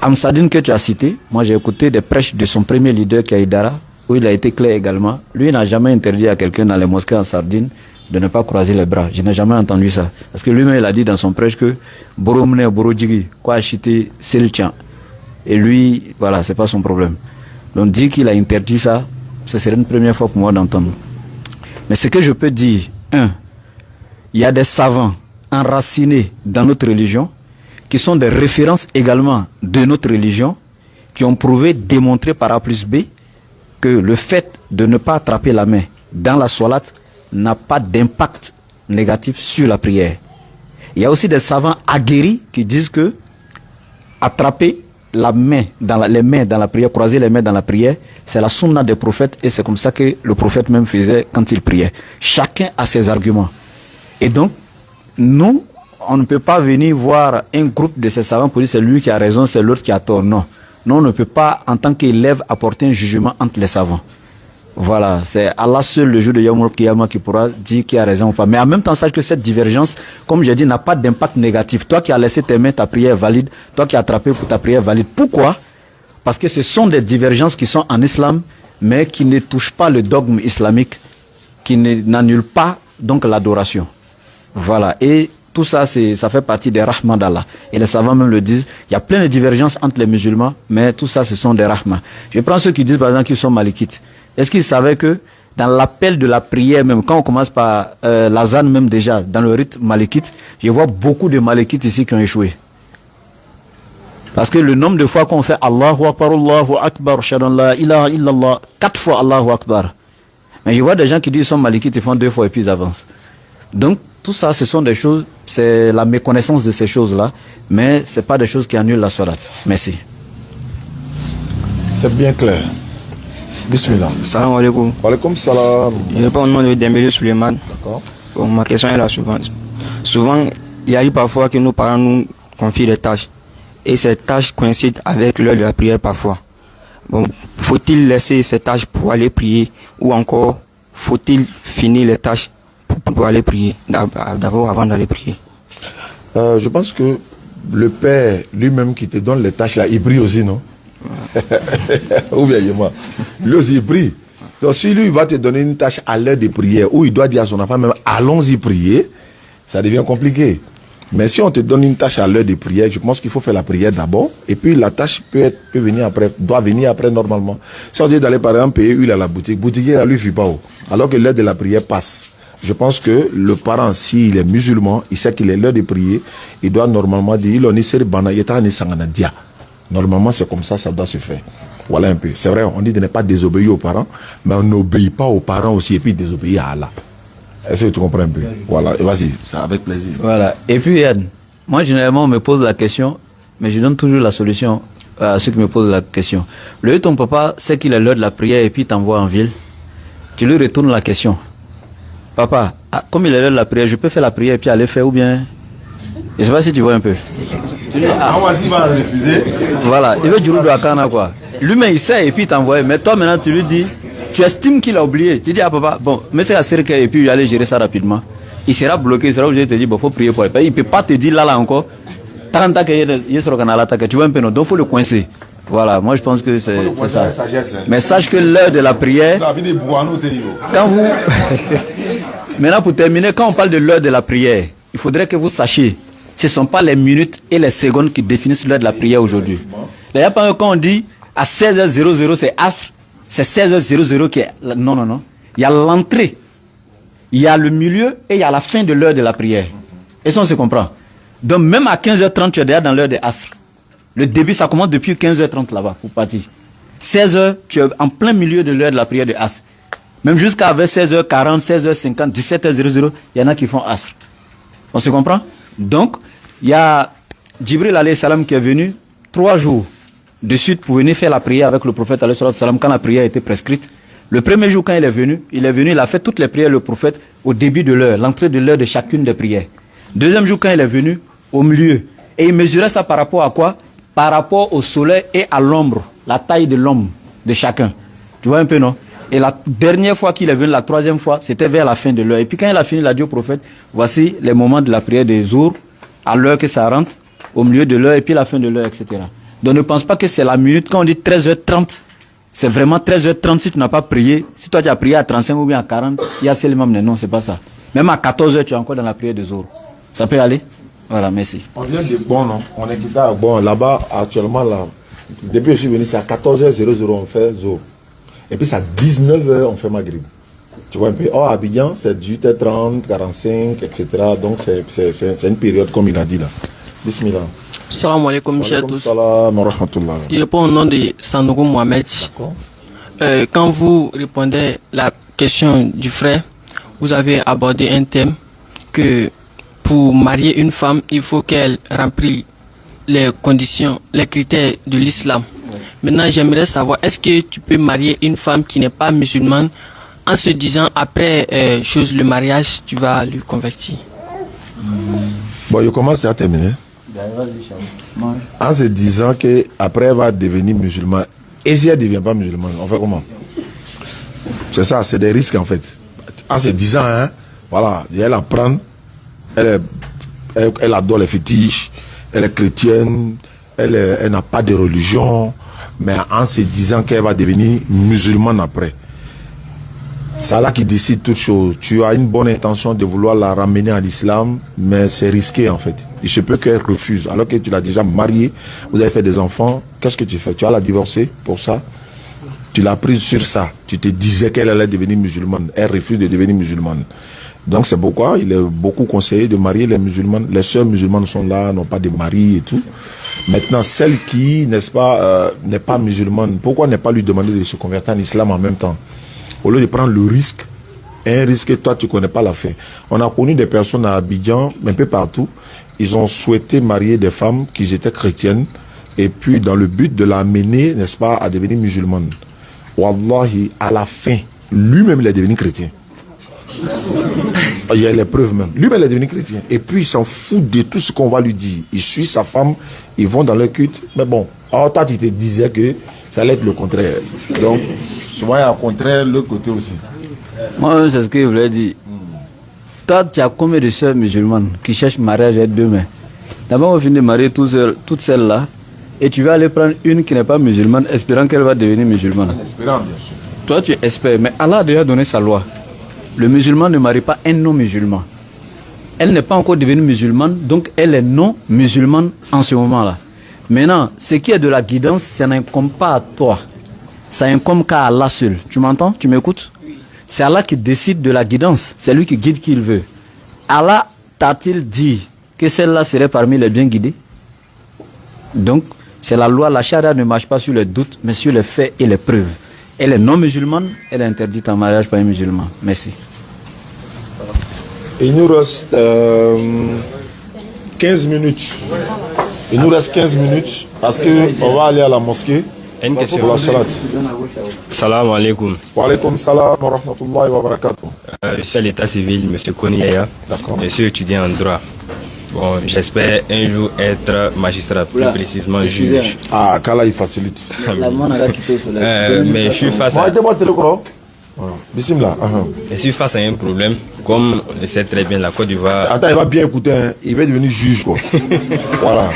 Amsadine que tu as cité, moi j'ai écouté des prêches de son premier leader qui est Idara, où il a été clair également. Lui n'a jamais interdit à quelqu'un dans les mosquées en Sardine de ne pas croiser les bras. Je n'ai jamais entendu ça. Parce que lui-même il a dit dans son prêche que Boromne Borodjigi, quoi acheter, c'est le tien. Et lui, voilà, c'est pas son problème. Donc dit qu'il a interdit ça, ce serait une première fois pour moi d'entendre. Mais ce que je peux dire, il y a des savants enracinés dans notre religion qui sont des références également de notre religion, qui ont prouvé, démontré par A plus B, que le fait de ne pas attraper la main dans la salat n'a pas d'impact négatif sur la prière. Il y a aussi des savants aguerris qui disent que attraper la main les mains dans la prière, croiser les mains dans la prière, c'est la sunna des prophètes et c'est comme ça que le prophète même faisait quand il priait. Chacun a ses arguments. Et donc, nous, on ne peut pas venir voir un groupe de ces savants pour dire c'est lui qui a raison, c'est l'autre qui a tort. Non. Non, on ne peut pas, en tant qu'élève, apporter un jugement entre les savants. Voilà, c'est Allah seul le jour de Yawm al-Qiyamah qui pourra dire qui a raison ou pas. Mais en même temps, sache que cette divergence, comme j'ai dit, n'a pas d'impact négatif. Toi qui as laissé tes mains, ta prière est valide. Toi qui as attrapé pour ta prière est valide. Pourquoi? Parce que ce sont des divergences qui sont en islam, mais qui ne touchent pas le dogme islamique, qui n'annulent pas donc l'adoration. Voilà, et tout ça, ça fait partie des rahmans d'Allah. Et les savants même le disent, il y a plein de divergences entre les musulmans, mais tout ça, ce sont des rahmans. Je prends ceux qui disent par exemple qu'ils sont malikites. Est-ce qu'ils savaient que dans l'appel de la prière même, quand on commence par l'azan même déjà, dans le rite malikite, je vois beaucoup de malikites ici qui ont échoué. Parce que le nombre de fois qu'on fait Allahu Akbar, Shadon la ilaha illallah, 4 fois Allahu Akbar. Mais je vois des gens qui disent qu'ils sont malikites, ils font 2 fois et puis ils avancent. Donc, tout ça, ce sont des choses, c'est la méconnaissance de ces choses-là, mais ce n'est pas des choses qui annulent la solat. Merci. C'est bien clair. Bismillah. Salam alaikum. Wa alaikum salam. Je réponds au nom de Dembélé Suleiman. D'accord. Bon, ma question est la suivante. Souvent, il y a eu parfois que nos parents nous confient des tâches. Et ces tâches coïncident avec l'heure de la prière parfois. Bon, faut-il laisser ces tâches pour aller prier ou encore faut-il finir les tâches pour aller prier, d'abord avant d'aller prier? Je pense que le père lui-même qui te donne les tâches là, il prie aussi, non? Ou bien moi. Lui aussi il prie. Donc si lui il va te donner une tâche à l'heure de prière où il doit dire à son enfant même allons-y prier, ça devient compliqué. Mais si on te donne une tâche à l'heure de prière, je pense qu'il faut faire la prière d'abord et puis la tâche doit venir après normalement. Si on dit d'aller par exemple payer huile à la boutique, boutiquier lui fait pas haut, alors que l'heure de la prière passe. Je pense que le parent, s'il est musulman, il sait qu'il est l'heure de prier, il doit normalement dire normalement c'est comme ça doit se faire. Voilà un peu. C'est vrai, on dit de ne pas désobéir aux parents, mais on n'obéit pas aux parents aussi et puis désobéir à Allah. Est-ce que tu comprends un peu? Voilà, vas-y, ça avec plaisir. Voilà, et puis Yann, moi généralement on me pose la question, mais je donne toujours la solution à ceux qui me posent la question. Le lieu ton papa sait qu'il est l'heure de la prière et puis t'envoie en ville, tu lui retournes la question. Papa, comme il est l'heure de la prière, je peux faire la prière et puis aller faire ou bien... Je ne sais pas si tu vois un peu. Voilà, il veut du roux de Akana quoi. Lui-même il sait et puis il t'envoie. Mais toi maintenant tu lui dis, tu estimes qu'il a oublié. Tu dis à papa, bon, mais c'est la cirque et puis il aller gérer ça rapidement. Il sera bloqué, il sera obligé de te dire, bon, faut prier pour lui. Il ne peut pas te dire là encore. Tu vois un peu, non, donc il faut le coincer. Voilà, moi je pense que c'est ça. Mais sache que l'heure de la prière, quand vous... Maintenant pour terminer, quand on parle de l'heure de la prière, il faudrait que vous sachiez, ce ne sont pas les minutes et les secondes qui définissent l'heure de la prière aujourd'hui. D'ailleurs, quand on dit à 16h00 c'est Asr, c'est 16h00 qui est... Non, non, non. Il y a l'entrée, il y a le milieu et il y a la fin de l'heure de la prière. Et ça on se comprend. Donc même à 15h30, tu es déjà dans l'heure de Asr. Le début, ça commence depuis 15h30 là-bas, pour partir. 16h, tu es en plein milieu de l'heure de la prière de Asr. Même jusqu'à 16h40, 16h50, 17h00, il y en a qui font Asr. On se comprend? Donc, il y a Jibril alayhi salam qui est venu 3 jours de suite pour venir faire la prière avec le prophète alayhi salam quand la prière était prescrite. Le premier jour quand il est venu, il a fait toutes les prières le prophète au début de l'heure, l'entrée de l'heure de chacune des prières. Deuxième jour quand il est venu, au milieu. Et il mesurait ça par rapport à quoi? Par rapport au soleil et à l'ombre, la taille de l'homme de chacun. Tu vois un peu, non? Et la dernière fois qu'il est venu, la 3e fois, c'était vers la fin de l'heure. Et puis quand il a fini, il a dit au prophète, voici les moments de la prière des jours, à l'heure que ça rentre, au milieu de l'heure et puis la fin de l'heure, etc. Donc ne pense pas que c'est la minute, quand on dit 13h30, c'est vraiment 13h30 si tu n'as pas prié. Si toi tu as prié à 35 ou bien à 40, il y a seulement non, c'est pas ça. Même à 14h, tu es encore dans la prière des jours. Ça peut aller? Voilà, merci. On vient de Bon, non? On est quitté à Bon. Là-bas, actuellement, là, depuis que je suis venu, c'est à 14h00, on fait Zour. Et puis, c'est à 19h, on fait Maghrib. Tu vois un peu? Oh, à Abidjan, c'est 18h30, 45, etc. Donc, c'est une période, comme il a dit là. Bismillah. Salam alaikum, chers tous. Salam wa rahmatullah. Je réponds au nom de Sanogo Mohamed. Quand vous répondez la question du frère, vous avez abordé un thème que pour marier une femme, il faut qu'elle remplisse les conditions, les critères de l'islam. Maintenant, j'aimerais savoir, est-ce que tu peux marier une femme qui n'est pas musulmane en se disant, après le mariage, tu vas lui convertir? Bon, je commence à terminer. En se disant qu'après, elle va devenir musulmane. Et si elle ne devient pas musulmane, on fait comment? C'est ça, c'est des risques en fait. En se disant, hein, voilà, elle apprend, elle adore les fétiches, elle est chrétienne, elle n'a pas de religion, mais en se disant qu'elle va devenir musulmane après. C'est Allah qui décide toutes choses. Tu as une bonne intention de vouloir la ramener à l'islam, mais c'est risqué en fait. Il se peut qu'elle refuse, alors que tu l'as déjà mariée, vous avez fait des enfants. Qu'est-ce que tu fais? Tu vas la divorcer pour ça? Tu l'as prise sur ça. Tu te disais qu'elle allait devenir musulmane. Elle refuse de devenir musulmane. Donc c'est pourquoi il est beaucoup conseillé de marier les musulmanes. Les sœurs musulmanes sont là, n'ont pas de mari et tout. Maintenant, celle qui, n'est-ce pas, n'est pas musulmane, pourquoi ne pas lui demander de se convertir en islam en même temps? Au lieu de prendre le risque, un risque que toi tu ne connais pas la fin. On a connu des personnes à Abidjan, un peu partout, ils ont souhaité marier des femmes qui étaient chrétiennes, et puis dans le but de l'amener, n'est-ce pas, à devenir musulmane. Wallahi, à la fin, lui-même il est devenu chrétien. Il y a les preuves même. Lui-même il est devenu chrétien. Et puis il s'en fout de tout ce qu'on va lui dire. Il suit sa femme, ils vont dans le culte. Mais bon, alors toi tu te disais que ça allait être le contraire. Donc, souvent il y a le contraire, l'autre côté aussi. Moi, c'est ce que je voulais dire. Toi, tu as combien de sœurs musulmanes qui cherchent mariage à demain? D'abord, on finit de marier toutes celles-là. Et tu vas aller prendre une qui n'est pas musulmane, espérant qu'elle va devenir musulmane. Espérant, bien sûr. Toi, tu espères. Mais Allah a déjà donné sa loi. Le musulman ne marie pas un non-musulman. Elle n'est pas encore devenue musulmane, donc elle est non-musulmane en ce moment-là. Maintenant, ce qui est de la guidance, ça n'incombe pas à toi. Ça incombe qu'à Allah seul. Tu m'entends? Tu m'écoutes? C'est Allah qui décide de la guidance. C'est lui qui guide qui il veut. Allah t'a-t-il dit que celle-là serait parmi les bien guidées? Donc, c'est la loi. La charia ne marche pas sur les doutes, mais sur les faits et les preuves. Elle est non musulmane, elle est interdite en mariage par un musulman. Merci. Il nous reste 15 minutes. Il nous reste 15 minutes parce qu'on va aller à la mosquée Une question. pour la salat. Salam alaikum. Wa alaikum salam wa rahmatullahi wa barakatuh. Je suis à l'état civil, M. Koniaya. D'accord. Je suis étudiant en droit. Bon, j'espère un jour être magistrat, plus précisément juge. Ah, qu'Allah il facilite. Mais je suis face à... Bismillah. Je suis face à un problème, comme on le sait très bien, la Côte d'Ivoire. Attends, il va bien écouter, hein. Il va devenir juge, quoi. Voilà.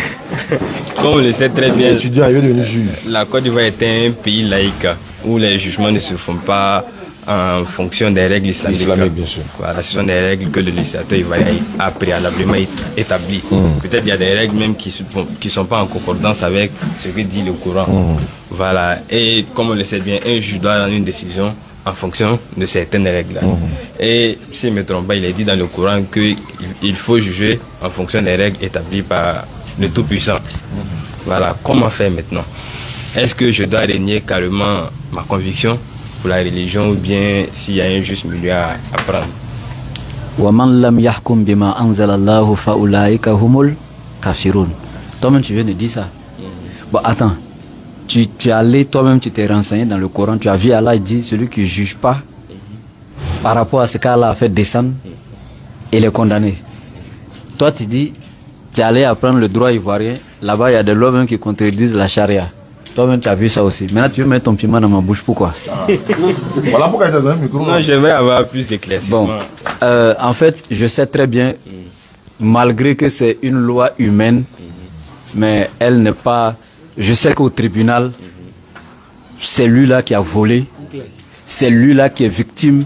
Comme on le sait très bien, Étudiant, il va devenir juge. la Côte d'Ivoire est un pays laïque où les jugements ne se font pas en fonction des règles islamiques. Islamique, bien sûr. Voilà, ce sont des règles que le législateur ivoirien a préalablement établies. Peut-être il y a des règles même qui sont pas en concordance avec ce que dit le Coran. Voilà. Et comme on le sait bien, un juge doit prendre une décision en fonction de certaines règles. Et si je ne me trompe pas, il est dit dans le Coran qu'il faut juger en fonction des règles établies par le Tout-Puissant. Voilà. Comment faire maintenant? Est-ce que je dois renier carrément ma conviction pour la religion ou bien s'il y a un juste milieu à prendre? وَمَنْ لَمْ يَحْكُمْ بِمَا أَنزَلَ اللَّهُ فَأُولَٰئِكَ هُمُ الْكَافِرُونَ. Toi-même, tu viens de dire ça. Bon, attends. Tu es allé, toi-même, tu t'es renseigné dans le Coran. Tu as vu Allah dit, celui qui ne juge pas par rapport à ce qu'Allah a fait descendre, il est condamné. Toi, tu dis, tu es allé apprendre le droit ivoirien. Là-bas, il y a des lois même qui contredisent la charia. Toi-même, tu as vu ça aussi. Maintenant, tu veux mettre ton piment dans ma bouche. Pourquoi? Voilà pourquoi il t'a donné le micro. Non, j'aimerais avoir plus d'éclaircissement. Bon, en fait, je sais très bien, malgré que c'est une loi humaine, mais elle n'est pas... Je sais qu'au tribunal, c'est lui-là qui a volé, c'est lui-là qui est victime.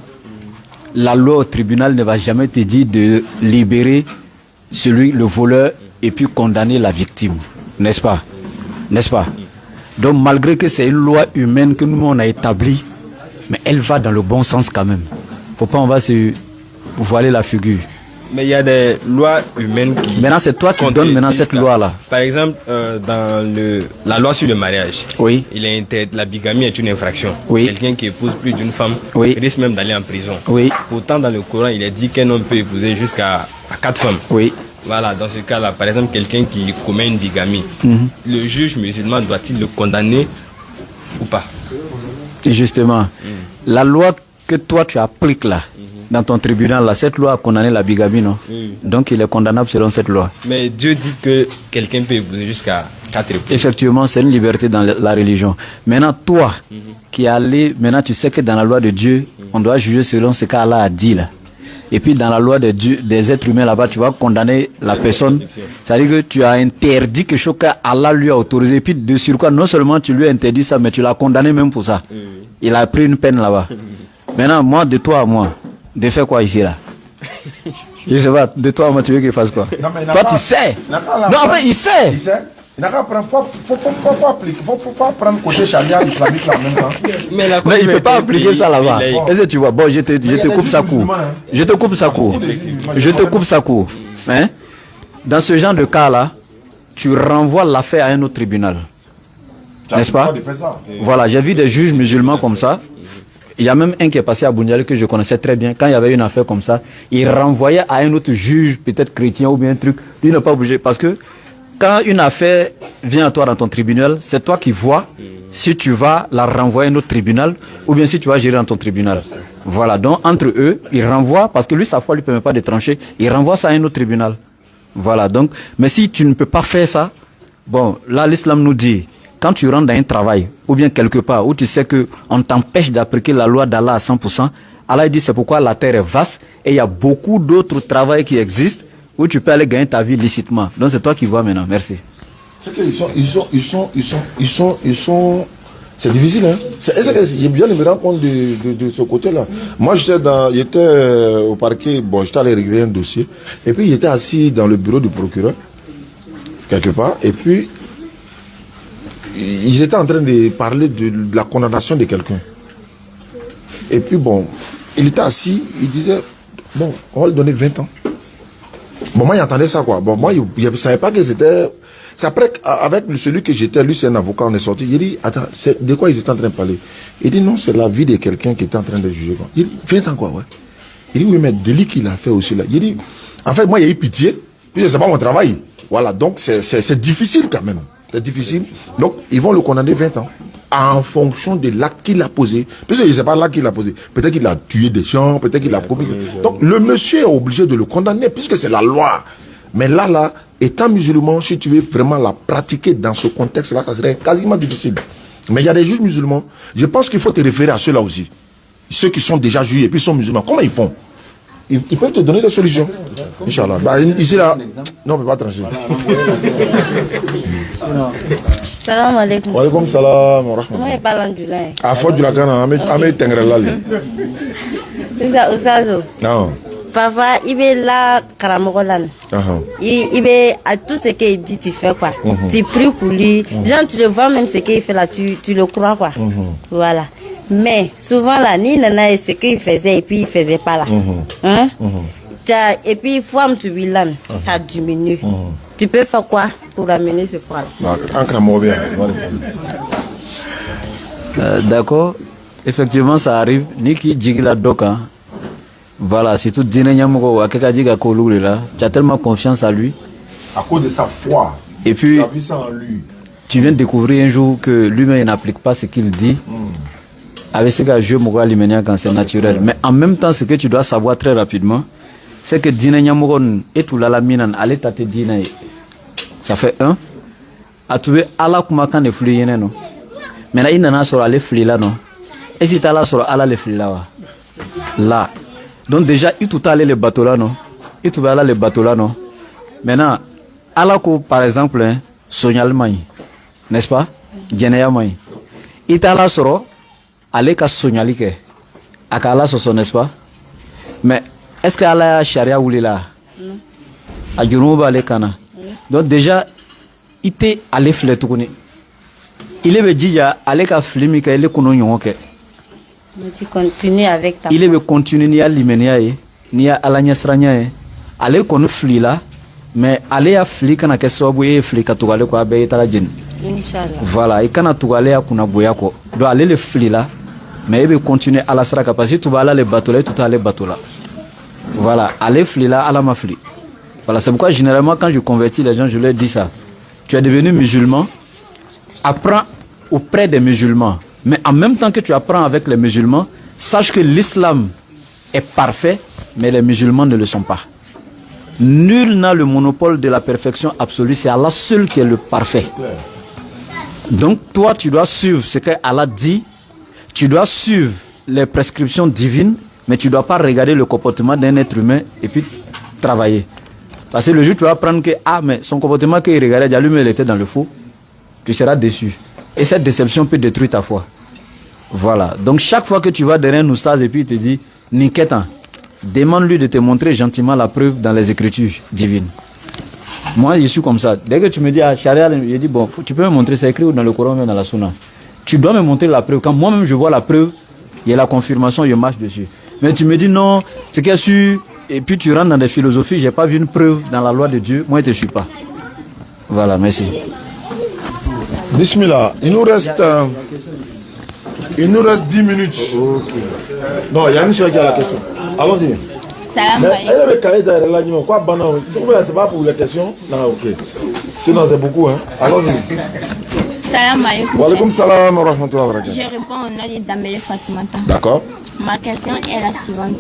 La loi au tribunal ne va jamais te dire de libérer le voleur, et puis condamner la victime. N'est-ce pas? N'est-ce pas? Donc, malgré que c'est une loi humaine que nous, on a établie, mais elle va dans le bon sens quand même. Faut pas, on va se voiler la figure. Mais il y a des lois humaines qui... Maintenant, c'est toi qui donnes maintenant cette loi-là. Par exemple, dans la loi sur le mariage, Oui. La bigamie est une infraction. Oui. Quelqu'un qui épouse plus d'une femme Oui. risque même d'aller en prison. Oui. Pourtant, dans le Coran, il est dit qu'un homme peut épouser jusqu'à 4 femmes. Oui. Voilà, dans ce cas-là, par exemple, quelqu'un qui commet une bigamie, le juge musulman doit-il le condamner ou pas? Justement, la loi que toi tu appliques là, dans ton tribunal, là, cette loi a condamné la bigamie, non? Donc il est condamnable selon cette loi. Mais Dieu dit que quelqu'un peut épouser jusqu'à 4 épouses. Effectivement, c'est une liberté dans la religion. Maintenant, toi, qui es allé, maintenant tu sais que dans la loi de Dieu, on doit juger selon ce qu'Allah a dit là. Et puis dans la loi de Dieu, des êtres humains là-bas, tu vas condamner la personne. C'est-à-dire que tu as interdit quelque chose qu'Allah lui a autorisé. Et puis de sur quoi, non seulement tu lui as interdit ça, mais tu l'as condamné même pour ça. Il a pris une peine là-bas. Maintenant, moi, de toi à moi, de faire quoi ici là? Je sais pas, de toi à moi, tu veux qu'il fasse quoi? Non, toi, tu sais. Non, en fait, il sait. Il sait. Il n'a qu'à prendre, faut appliquer, faut prendre côté charia islamique là en même temps. Mais il ne peut pas appliquer ça là-bas. Est-ce que tu vois? Bon, je te coupe ça court. Je te coupe ça court. Je te coupe ça court. Hein? Dans ce genre de cas-là, tu renvoies l'affaire à un autre tribunal. N'est-ce pas? Voilà, j'ai vu des juges musulmans comme ça. Il y a même un qui est passé à Boundiali que je connaissais très bien. Quand il y avait une affaire comme ça, il renvoyait à un autre juge, peut-être chrétien ou bien un truc. Lui n'a pas bougé parce que quand une affaire vient à toi dans ton tribunal, c'est toi qui vois si tu vas la renvoyer à un autre tribunal ou bien si tu vas gérer dans ton tribunal. Voilà, donc entre eux, ils renvoient, parce que lui, sa foi ne lui permet pas de trancher, il renvoie ça à un autre tribunal. Voilà, donc, mais si tu ne peux pas faire ça, bon, là, l'islam nous dit, quand tu rentres dans un travail, ou bien quelque part, où tu sais qu'on t'empêche d'appliquer la loi d'Allah à 100%, Allah dit c'est pourquoi la terre est vaste et il y a beaucoup d'autres travails qui existent où tu peux aller gagner ta vie licitement. Donc c'est toi qui vois maintenant. Merci. C'est qu'ils sont, c'est difficile, hein. J'ai bien me rendre compte de ce côté-là. Moi, j'étais au parquet, bon, j'étais allé régler un dossier, et puis j'étais assis dans le bureau du procureur, quelque part, et puis ils étaient en train de parler de la condamnation de quelqu'un. Et puis bon, il était assis, il disait, bon, on va lui donner 20 ans. Bon, moi, j'entendais ça, quoi. Bon, moi, je ne savais pas que c'était... C'est après, avec celui que j'étais, lui, c'est un avocat, on est sorti. Il dit, attends, de quoi ils étaient en train de parler? Il dit, non, c'est la vie de quelqu'un qui était en train de juger, quoi. Il dit, 20 ans, quoi, ouais. Il dit, oui, mais délit qu'il a fait aussi, là. Il dit, en fait, moi, il y a eu pitié, puis c'est pas mon travail. Voilà, donc c'est difficile, quand même. C'est difficile. Donc, ils vont le condamner 20 ans. En fonction de l'acte qu'il a posé. Parce que je ne sais pas l'acte qu'il a posé. Peut-être qu'il a tué des gens, peut-être qu'il a commis. Donc le monsieur est obligé de le condamner puisque c'est la loi. Mais là, étant musulman, si tu veux vraiment la pratiquer dans ce contexte-là, ça serait quasiment difficile. Mais il y a des juges musulmans. Je pense qu'il faut te référer à ceux-là aussi. Ceux qui sont déjà juifs et puis sont musulmans. Comment ils font? Ils peuvent te donner des solutions. Inch'Allah. Bah, ici, là, non, on ne peut pas trancher. Salam alaikum. Wa alaikum salam wa rahmatullah. Moi, je parle en Julien. À Fort du Lacana, Amé Tengrelali. Usazo. Non. Papa, il est là, Karamogolan. Il est à tout ce qu'il dit, tu fais quoi. Tu pries pour lui. Genre, tu le vois même ce qu'il fait là, tu le crois quoi. Voilà. Mais souvent là, ni nana ce qu'il faisait et puis il faisait pas là. Hein? Et puis, forme tu bilan, ça diminue. Tu peux faire quoi pour amener ce poids-là? D'accord. Effectivement, ça arrive. Niki Jigila Doka. Voilà, surtout Dinenyamoko, Akeka Jiga Koulouli là. Tu as tellement confiance à lui. À cause de sa foi. Et puis, tu as vu ça en lui. Tu viens de découvrir un jour que lui-même n'applique pas ce qu'il dit. Avec ce gars, je me alimenter quand c'est naturel. Mais en même temps, ce que tu dois savoir très rapidement, c'est que Dina Nyamoron et tout la minan, allez tate Dina. Ça fait un. A trouvé Allah Kumakan de fluyer, non. Maintenant, il n'en a sur aller fluyer là, non. Et si tu as là sur Allah le fluyer là. Là. Donc, déjà, il tout allé le bateau là, non. Il tout allé le bateau là, non. Maintenant, Allah, par exemple, Sonyal Maï. N'est-ce pas? Djenaya Maï. Il t'a là sur aller qu'à Sonyalike. À Kala sur son, n'est-ce pas? Mais. Est-ce que Allah a charia ou là? Non. A Juruba le kana. Donc déjà, il était allé flétourner. Il est dit à aller qu'à flimika il est connu yonke. Mais tu continues avec ta. Il est continuer ni à l'imenia ni à alanya sranya. Aller connu fli là, mais aller à fli kana que soit boué fli katugale quoi be itala jin. Inch'Allah. Voilà, et kana tugale à kuna boyako. Donc aller le fli là, mais il veut continuer à la sraka parce que tu vas aller le bateau là, tout aller bateau là. Voilà, allez fli là, Allah m'a fli. Voilà, c'est pourquoi généralement quand je convertis les gens, je leur dis ça. Tu es devenu musulman, apprends auprès des musulmans. Mais en même temps que tu apprends avec les musulmans, sache que l'islam est parfait mais les musulmans ne le sont pas. Nul n'a le monopole de la perfection absolue, c'est Allah seul qui est le parfait. Donc toi, tu dois suivre ce que Allah dit, tu dois suivre les prescriptions divines, mais tu ne dois pas regarder le comportement d'un être humain et puis travailler. Parce que le jour tu vas apprendre que mais son comportement qu'il regardait, lui-même il était dans le faux, tu seras déçu. Et cette déception peut détruire ta foi. Voilà. Donc chaque fois que tu vas derrière un oustaz et puis il te dit, Niketa, demande-lui de te montrer gentiment la preuve dans les écritures divines. Moi, je suis comme ça. Dès que tu me dis, Sharia, je dis, bon, tu peux me montrer, c'est écrit dans le Coran, mais dans la Sunna. Tu dois me montrer la preuve. Quand moi-même je vois la preuve, il y a la confirmation, je marche dessus. Mais tu me dis, non, c'est qu'il y a su, et puis tu rentres dans des philosophies, j'ai pas vu une preuve dans la loi de Dieu, moi je ne te suis pas. Voilà, merci. Bismillah, il nous reste 10 minutes. Okay. Non, il y a une seule qui a la question. Allons-y. Salam alaikum. C'est pas pour les questions. Non, ok. Sinon, c'est beaucoup. Hein. Allons-y. Salam alaikum. Wa alaikum salam wa rahmatullahi wa barakatuh. Je réponds au nom de Damele Fatimata. D'accord. Ma question est la suivante.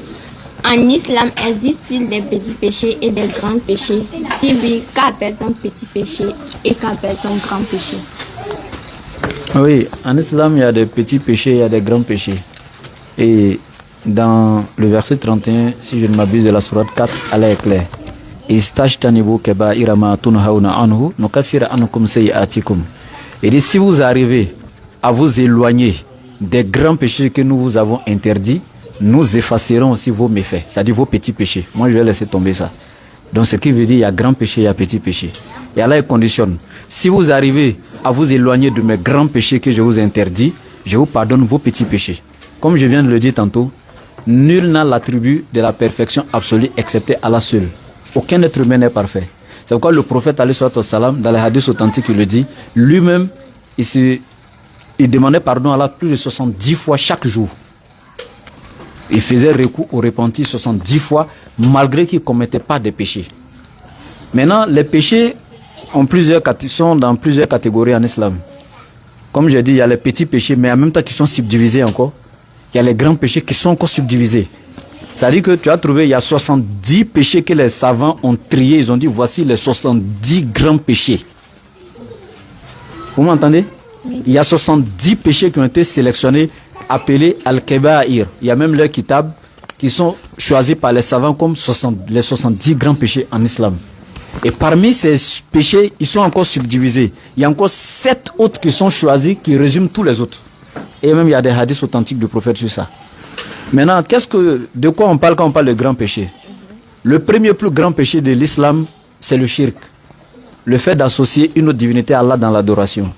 En islam, existe-t-il des petits péchés et des grands péchés? Si oui, qu'appelle-t-on petit péché et qu'appelle-t-on grand péché? Oui, en islam, il y a des petits péchés, il y a des grands péchés. Et dans le verset 31, si je ne m'abuse de la sourate 4, Allah est clair. Et dit, si vous arrivez à vous éloigner des grands péchés que nous vous avons interdits, nous effacerons aussi vos méfaits, c'est-à-dire vos petits péchés. Moi, je vais laisser tomber ça. Donc, ce qui veut dire, il y a grand péché, il y a petit péché. Et Allah conditionne. Si vous arrivez à vous éloigner de mes grands péchés que je vous interdis, je vous pardonne vos petits péchés. Comme je viens de le dire tantôt, nul n'a l'attribut de la perfection absolue excepté Allah seul. Aucun être humain n'est parfait. C'est pourquoi le prophète, alayhi salam, dans les hadiths authentiques, il le dit, lui-même, il demandait pardon à Allah plus de 70 fois chaque jour. Il faisait recours au repentir 70 fois, malgré qu'il ne commettait pas de péchés. Maintenant, les péchés sont dans plusieurs catégories en islam. Comme j'ai dit, il y a les petits péchés, mais en même temps qui sont subdivisés encore. Il y a les grands péchés qui sont encore subdivisés. C'est-à-dire que tu as trouvé, il y a 70 péchés que les savants ont triés. Ils ont dit, voici les 70 grands péchés. Vous m'entendez? Oui. Il y a 70 péchés qui ont été sélectionnés, appelés Al-Kebaïr. Il y a même leurs kitab qui sont choisis par les savants comme les 70 grands péchés en islam. Et parmi ces péchés, ils sont encore subdivisés. Il y a encore 7 autres qui sont choisis, qui résument tous les autres. Et même il y a des hadiths authentiques du prophète sur ça. Maintenant, de quoi on parle quand on parle de grands péchés? Le premier plus grand péché de l'islam, c'est le shirk. Le fait d'associer une autre divinité à Allah dans l'adoration.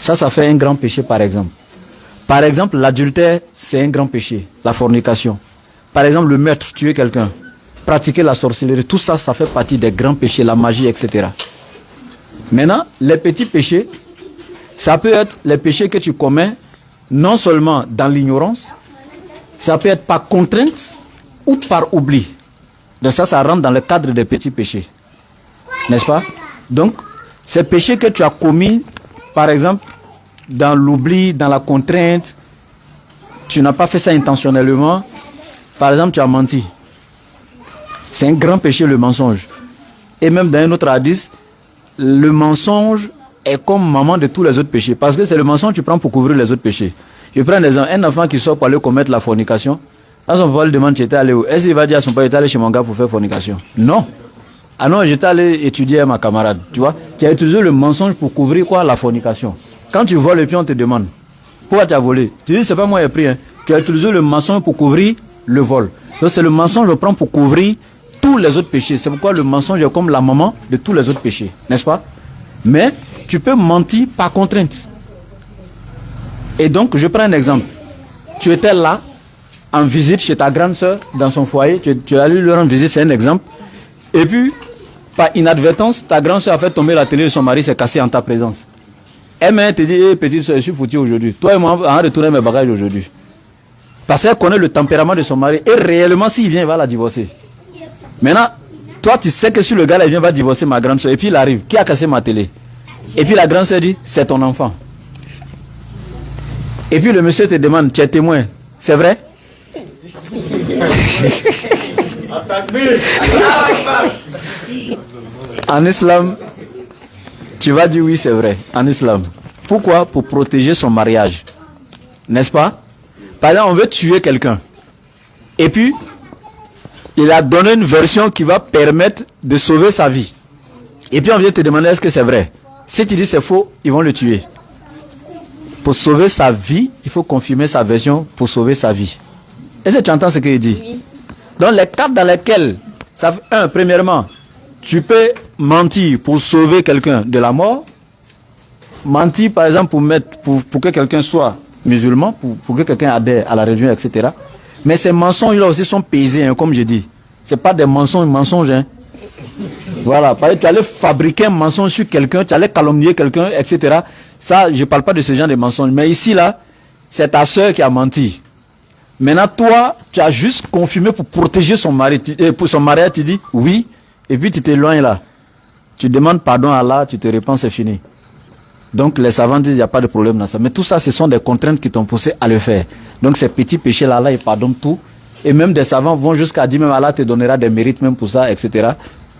Ça fait un grand péché par exemple. Par exemple, l'adultère, c'est un grand péché. La fornication. Par exemple, le meurtre, tuer quelqu'un. Pratiquer la sorcellerie. Tout ça, ça fait partie des grands péchés, la magie, etc. Maintenant, les petits péchés, ça peut être les péchés que tu commets non seulement dans l'ignorance, ça peut être par contrainte ou par oubli. Donc ça rentre dans le cadre des petits péchés. N'est-ce pas? Donc, ces péchés que tu as commis, par exemple, dans l'oubli, dans la contrainte, tu n'as pas fait ça intentionnellement. Par exemple, tu as menti. C'est un grand péché, le mensonge. Et même dans un autre hadith, le mensonge est comme maman de tous les autres péchés. Parce que c'est le mensonge que tu prends pour couvrir les autres péchés. Je prends un exemple. Un enfant qui sort pour aller commettre la fornication. Quand son papa lui demande, tu étais allé où? Est-ce qu'il va dire à son père, j'étais allé chez mon gars pour faire fornication? Non. Ah non, j'étais allé étudier à ma camarade. Tu vois, tu as utilisé le mensonge pour couvrir quoi? La fornication. Quand tu voles et puis on te demande, pourquoi tu as volé? Tu dis, c'est pas moi qui ai pris. Hein. Tu as utilisé le mensonge pour couvrir le vol. Donc c'est le mensonge que je prends pour couvrir tous les autres péchés. C'est pourquoi le mensonge est comme la maman de tous les autres péchés. N'est-ce pas? Mais tu peux mentir par contrainte. Et donc, je prends un exemple. Tu étais là, en visite chez ta grande soeur, dans son foyer. Tu es allé lui rendre visite, c'est un exemple. Et puis, par inadvertance, ta grande soeur a fait tomber la télé de son mari, s'est cassé en ta présence. Elle te dit, hey, petite soeur, je suis foutu aujourd'hui. Toi et moi, on va retourner mes bagages aujourd'hui. Parce qu'elle connaît le tempérament de son mari. Et réellement, s'il vient, il va la divorcer. Maintenant, toi, tu sais que si le gars là, il vient, va divorcer ma grande soeur. Et puis il arrive. Qui a cassé ma télé? Et puis la grande soeur dit, c'est ton enfant. Et puis le monsieur te demande, tu es témoin. C'est vrai? En islam, tu vas dire oui, c'est vrai, en islam. Pourquoi? Pour protéger son mariage. N'est-ce pas? Par exemple, on veut tuer quelqu'un. Et puis, il a donné une version qui va permettre de sauver sa vie. Et puis on vient te demander est-ce que c'est vrai. Si tu dis c'est faux, ils vont le tuer. Pour sauver sa vie, il faut confirmer sa version pour sauver sa vie. Est-ce que tu entends ce qu'il dit? Oui. Dans les cas dans lesquels, premièrement, tu peux mentir pour sauver quelqu'un de la mort. Mentir par exemple pour que quelqu'un soit musulman, pour que quelqu'un adhère à la religion, etc. Mais ces mensonges-là aussi sont pesés, hein, comme je dis. Ce pas des mensonges. Hein. Voilà, par exemple, tu allais fabriquer un mensonge sur quelqu'un, tu allais calomnier quelqu'un, etc. Ça, je ne parle pas de ce genre de mensonges. Mais ici, là, c'est ta soeur qui a menti. Maintenant, toi, tu as juste confirmé pour protéger son mari. Pour son mariage, tu dis oui, et puis tu t'éloignes là. Tu demandes pardon à Allah, tu te répands, c'est fini. Donc, les savants disent qu'il n'y a pas de problème dans ça. Mais tout ça, ce sont des contraintes qui t'ont poussé à le faire. Donc, ces petits péchés-là, Allah, il pardonne tout. Et même des savants vont jusqu'à dire, même Allah te donnera des mérites même pour ça, etc.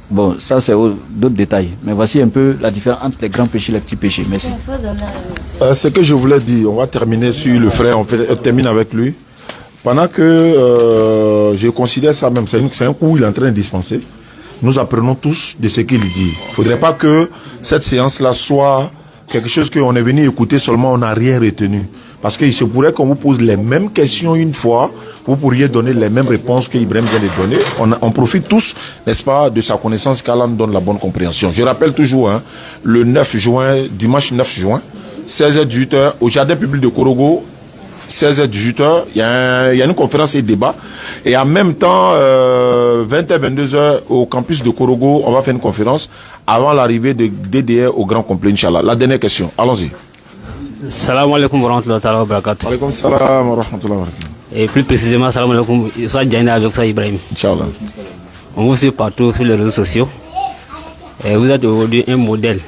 Bon, ça, c'est d'autres détails. Mais voici un peu la différence entre les grands péchés et les petits péchés. Merci. Ce que je voulais dire, on va terminer sur le frère, on termine avec lui. Pendant que je considère ça même, c'est un coup il est en train de dispenser, nous apprenons tous de ce qu'il dit. Il ne faudrait pas que cette séance-là soit quelque chose qu'on est venu écouter seulement, on n'a rien retenu. Parce qu'il se pourrait qu'on vous pose les mêmes questions une fois, vous pourriez donner les mêmes réponses qu'Ibrahim vient de donner. On profite tous, n'est-ce pas, de sa connaissance qu'Allah nous donne la bonne compréhension. Je rappelle toujours, hein, le 9 juin, dimanche 9 juin, 16h-18h, au jardin public de Korogo, 16h-18h, il y a une conférence et débat. Et en même temps, 20h-22h, au campus de Korogo, on va faire une conférence avant l'arrivée de DDR au grand complet, Inch'Allah. La dernière question, allons-y. Salam alaikum wa rahmatullahi wa barakatuh. Alaikum salam wa rahmatullahi wa barakatuh. Et plus précisément, salam alaikum, ça Diana avec ça Ibrahim. Inch'Allah. On vous suit partout sur les réseaux sociaux. Et vous êtes aujourd'hui un modèle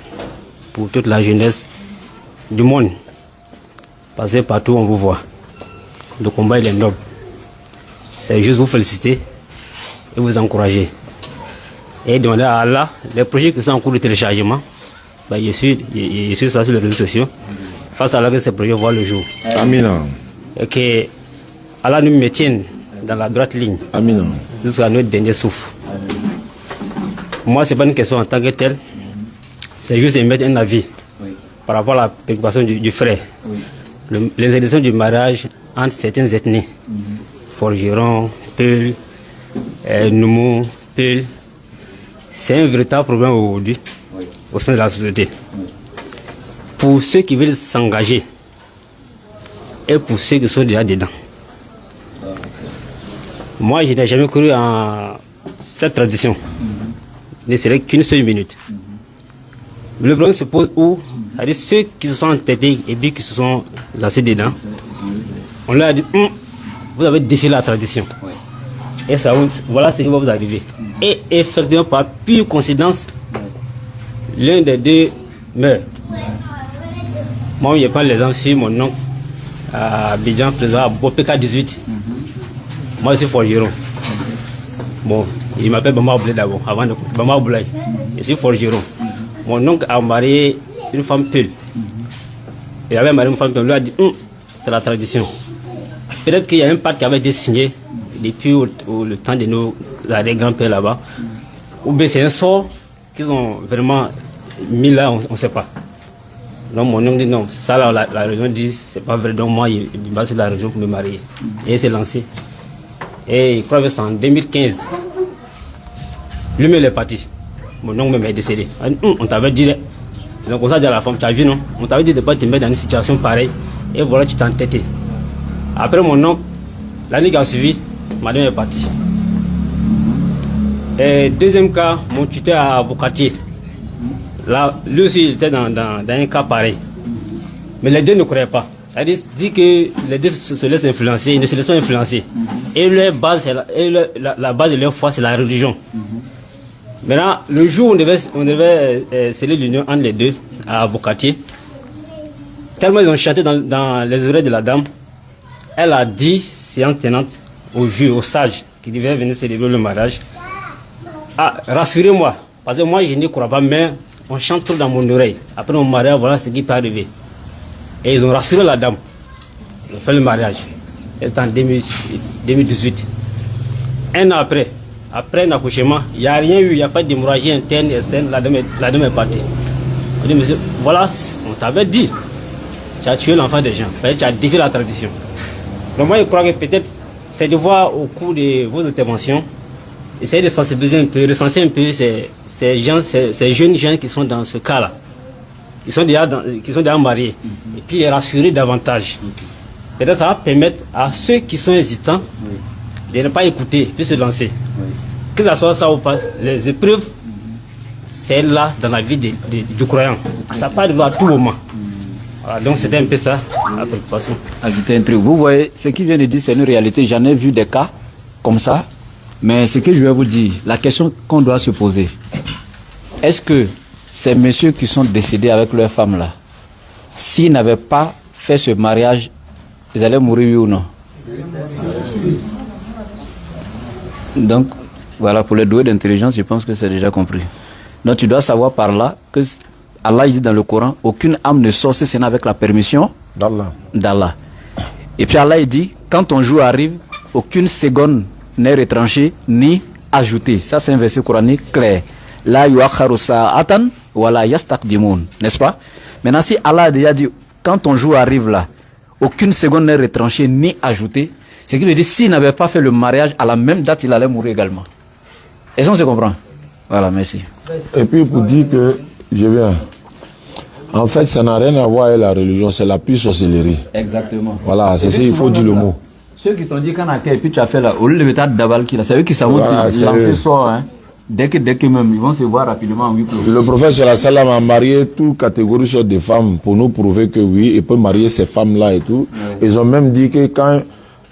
pour toute la jeunesse du monde. Parce que partout on vous voit. Le combat il est noble. C'est juste vous féliciter et vous encourager. Et demander à Allah, les projets qui sont en cours de téléchargement, bah, je suis ça sur les réseaux sociaux. Face à Allah que ces projets voient le jour. Amin. Et que Allah nous maintienne dans la droite ligne. Amin. Jusqu'à notre dernier souffle. Moi, ce n'est pas une question en tant que telle. C'est juste émettre un avis par rapport à la préoccupation du frère. L'interdiction du mariage entre certaines ethnies. Forgeron, Peul, Noumou, Peul. C'est un véritable problème aujourd'hui au sein de la société. Pour ceux qui veulent s'engager et pour ceux qui sont déjà dedans. Moi, je n'ai jamais cru en cette tradition. Ne serait qu'une seule minute. Le problème se pose où, c'est-à-dire ceux qui se sont entêtés et puis qui se sont lancés dedans, on leur a dit, vous avez défié la tradition. Et ça, voilà ce qui va vous arriver. Et effectivement, par pure coïncidence, l'un des deux meurt. Moi, je prends l'exemple sur mon oncle, à Abidjan, président, au PK18. Moi, je suis forgeron. Bon, il m'appelle Bamba Oblay d'abord, avant de Bamba Oblay. Je suis forgeron. Mon oncle a marié une femme Peul. Il avait marié une femme Peul. On lui a dit, c'est la tradition. Peut-être qu'il y a un pacte qui avait été signé depuis le temps de nos grands-pères là-bas. Ou bien c'est un sort qu'ils ont vraiment mis là, on ne sait pas. Donc mon oncle dit non, ça là, la région dit c'est pas vrai, donc moi il me base sur la région pour me marier. Et il s'est lancé. Et il croit que c'est en 2015. Lui-même il est parti. Mon oncle même est décédé. On t'avait dit, donc on s'est dit à la femme, tu as vu non? On t'avait dit de ne pas te mettre dans une situation pareille. Et voilà, tu t'es entêté. Après mon oncle, l'année qui a suivi, madame est partie. Et deuxième cas, mon tuteur à avocatier. Là, lui aussi, il était dans un cas pareil. Mais les deux ne croyaient pas. C'est-à-dire dit que les deux se laissent influencer, ils ne se laissent pas influencer. Et leur base, la base de leur foi, c'est la religion. Maintenant, le jour où on devait sceller l'union entre les deux, à avocatier, tellement ils ont chanté dans les oreilles de la dame, elle a dit, séance tenante, aux vieux, aux sages qui devaient venir célébrer le mariage, ah, rassurez-moi, parce que moi je n'y crois pas, mais on chante trop dans mon oreille. Après mon mariage, voilà ce qui peut arriver. Et ils ont rassuré la dame. Ils ont fait le mariage. C'était en 2018. Un an après un accouchement, il n'y a rien eu, il n'y a pas d'hémorragie interne, externe, la dame est partie. On dit, monsieur, voilà, on t'avait dit, tu as tué l'enfant des gens, tu as défié la tradition. Donc moi je crois que peut-être c'est de voir au cours de vos interventions, essayer de sensibiliser un peu, recenser un peu ces jeunes gens qui sont dans ce cas-là, qui sont déjà mariés, et puis les rassurer davantage. Peut-être ça va permettre à ceux qui sont hésitants de ne pas écouter, puis se lancer. Que ce soit ça ou pas, les épreuves, c'est là dans la vie du croyant. Ça peut arriver à tout moment. Voilà, donc c'était un peu ça, la préoccupation. Ajouter un truc. Vous voyez, ce qu'il vient de dire, c'est une réalité. J'en ai vu des cas comme ça. Mais ce que je vais vous dire, la question qu'on doit se poser, est-ce que ces messieurs qui sont décédés avec leur femme là, s'ils n'avaient pas fait ce mariage, ils allaient mourir, oui ou non? Donc, voilà, pour les doués d'intelligence, je pense que c'est déjà compris. Donc, tu dois savoir par là que Allah dit dans le Coran, aucune âme ne sort si ce n'est avec la permission d'Allah. Et puis Allah il dit, quand ton jour arrive, aucune seconde n'est retranchée ni ajoutée. Ça, c'est un verset coranique clair. La yuakharu sa'atan wa la yastaqdimun, n'est-ce pas? Maintenant, si Allah a déjà dit, quand ton jour arrive là, aucune seconde n'est retranchée ni ajoutée, c'est qu'il veut dire, s'il n'avait pas fait le mariage à la même date, il allait mourir également. Est-ce qu'on se comprend? Voilà, merci. Et puis pour dire que, je viens, en fait, ça n'a rien à voir avec la religion, c'est la pure sorcellerie. Exactement. Voilà, c'est ça, il faut dire le mot. Ceux qui t'ont dit qu'en a et puis tu as fait là, au lieu de mettre d'abal qui là, c'est eux qui savent lancer sort, hein. Dès que même, ils vont se voir rapidement en 8 jours. Le prophète sallallahu alayhi wa sallam a marié toute catégorie sur des femmes pour nous prouver que oui, il peut marier ces femmes-là et tout. Ouais. Ils ont même dit que quand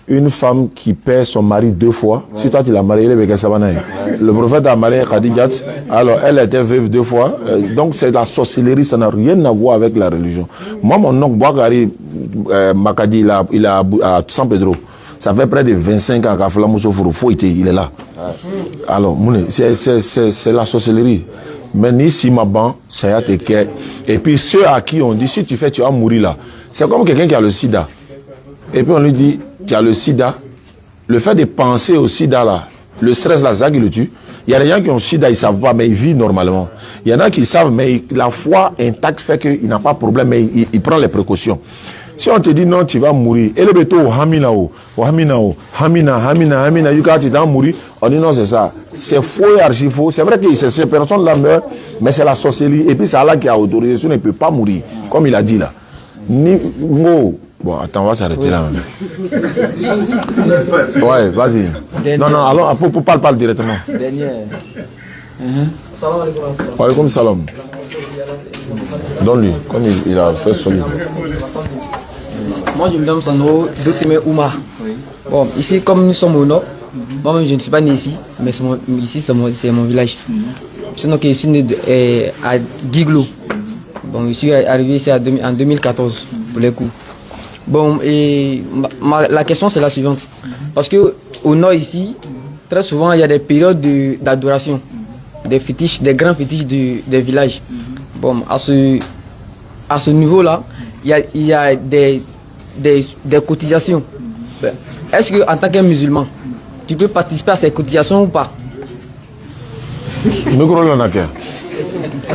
une femme qui perd son mari 2 fois, si toi tu l'as marié, le prophète a marié Khadijat, alors elle était veuve 2 fois, donc c'est la sorcellerie, ça n'a rien à voir avec la religion. Moi, mon oncle Bouakari Makadi, il a à San Pedro, ça fait près de 25 ans il est là. Alors, c'est la sorcellerie. Mais ni si ma ban, ça y a tes quais. Et puis ceux à qui on dit, si tu fais, tu vas mourir là. C'est comme quelqu'un qui a le sida. Et puis on lui dit, tu as le sida. Le fait de penser au sida là, le stress là, ça qui le tue. Il y a des gens qui ont le sida, ils ne savent pas, mais ils vivent normalement. Il y en a qui savent, mais la foi intacte fait qu'il n'a pas de problème, mais il prend les précautions. Si on te dit non, tu vas mourir, et le béto, hamina, yuka, tu vas mourir, on dit non, c'est ça. C'est faux et archi faux. C'est vrai que ces personnes-là meurent, mais c'est la sorcellerie. Et puis c'est Allah qui a autorisé, sinon il ne peut pas mourir, comme il a dit là. Bon, attends, on va s'arrêter là. Ouais, vas-y. Non, alors, pour parle directement. Dernière. Wa alaykoum salam. Donne-lui, comme il a fait solide. Moi, je me nomme Sandro Dotemé Oumar. Bon, ici, comme nous sommes au nord, moi-même, je ne suis pas né ici, mais ici, c'est mon village. Sinon, je suis né à Guiglo. Bon, je suis arrivé ici en 2014, pour les coups. Bon, et la question, c'est la suivante. Parce qu'au nord, ici, très souvent, il y a des périodes d'adoration, des fétiches, des grands fétiches des villages. Bon, à ce niveau-là, il y a des cotisations. Est-ce qu'en tant que musulman, tu peux participer à ces cotisations ou pas?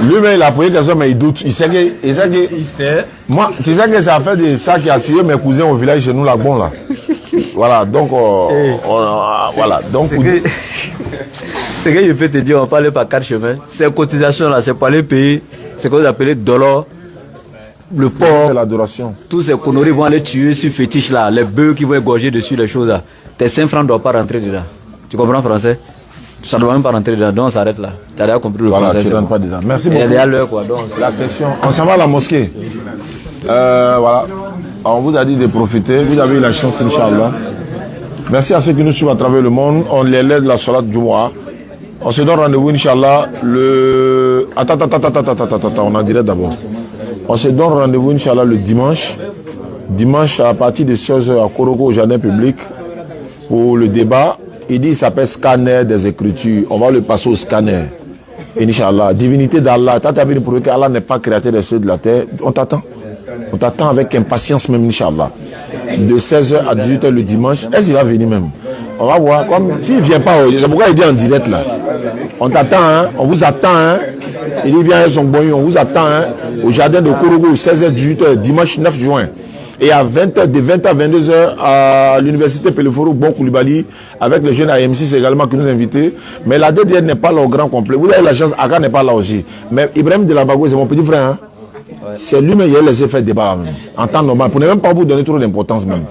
Lui-même, il a posé question, mais il doute. Il sait. Moi, tu sais que ça fait de ça qui a tué mes cousins au village chez nous, là, bon, là. Voilà, donc, voilà. Donc, ce que je peux te dire, on parle par 4 chemins. Ces cotisations-là, c'est pour aller payer ce que vous appelez dollar, le porc, l'adoration. Tous ces conneries vont aller tuer sur fétiche là, les bœufs qui vont égorger dessus les choses là. Tes 5 francs ne doivent pas rentrer dedans. Tu comprends français? Ça ne doit même pas rentrer dedans, donc on s'arrête là. Tu as déjà compris le français. Tu rentres pas dedans. Merci beaucoup. Il y a l'heure quoi. Donc, la question. On s'en va à la mosquée. Voilà. On vous a dit de profiter. Vous avez eu la chance, Inch'Allah. Merci à ceux qui nous suivent à travers le monde. On les lève la Salat Jumu'ah. On se donne rendez-vous, Inch'Allah, le... Attends, on en dirait d'abord. On se donne rendez-vous, Inch'Allah, le dimanche. Dimanche, à partir de 16h à Koroko, au jardin public. pour le débat. Il dit il s'appelle scanner des Écritures. On va le passer au scanner. Inch'Allah. Divinité d'Allah. Tu as venu prouver qu'Allah n'est pas créateur des cieux de la terre. On t'attend. On t'attend avec impatience même, Inch'Allah. De 16h à 18h le dimanche. Est-ce qu'il va venir même? On va voir. S'il ne vient pas, c'est pourquoi il dit en direct là. On t'attend, hein? On vous attend. Hein? Il dit viens avec son bon, on vous attend hein? Au jardin de Korogo, 16h, 18h, dimanche 9 juin. Et à 20h, de 20h à 22h, à l'université Peleforo, Bon Koulibaly, avec le jeune AM6 également qui nous invitait. Mais la DDR n'est pas là au grand complet. Vous avez la chance, Aka n'est pas là aussi. Mais Ibrahim de la Bago, c'est mon petit frère. Hein? C'est lui-même qui a laissé faire débat même, en temps normal. Pour ne même pas vous donner trop d'importance même.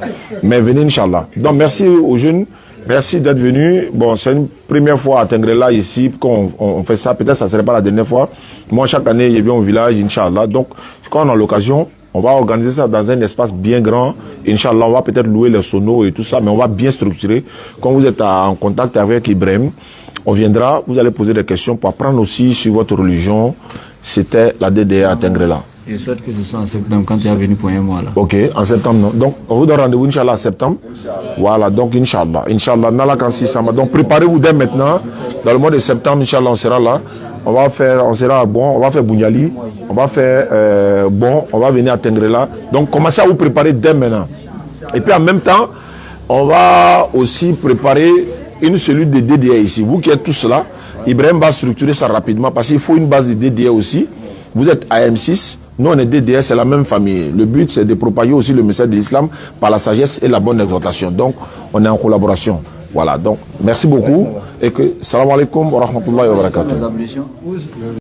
Mais venez, Inch'Allah. Donc merci aux jeunes. Merci d'être venus. Bon, c'est une première fois à Tengrela ici qu'on fait ça. Peut-être que ça ne serait pas la dernière fois. Moi, chaque année, je viens au village, Inch'Allah. Donc, quand on a l'occasion, on va organiser ça dans un espace bien grand. Inch'Allah, on va peut-être louer les sonos et tout ça, mais on va bien structurer. Quand vous êtes en contact avec Ibrahim, on viendra, vous allez poser des questions pour apprendre aussi sur votre religion. C'était la DDA à Tengrela. Je souhaite que ce soit en septembre, quand tu es venu pour un mois là. Ok, en septembre, non. Donc, on vous donne rendez-vous, Inch'Allah, en septembre. Voilà, donc, Inch'Allah. Inch'Allah, Nala Kansi Sama. Donc, préparez-vous dès maintenant. Dans le mois de septembre, Inch'Allah, on sera là. On sera à Bon, on va faire Bougnali, on va faire Bon, on va venir à Tengrela. Donc, commencez à vous préparer dès maintenant. Et puis, en même temps, on va aussi préparer une cellule de DDA ici. Vous qui êtes tous là, Ibrahim va structurer ça rapidement parce qu'il faut une base de DDA aussi. Vous êtes AM6. Nous, on est DDS, c'est la même famille. Le but, c'est de propager aussi le message de l'islam par la sagesse et la bonne exhortation. Donc, on est en collaboration. Voilà. Donc, merci beaucoup. Et que, salam alaikum wa rahmatullahi wa barakatuh.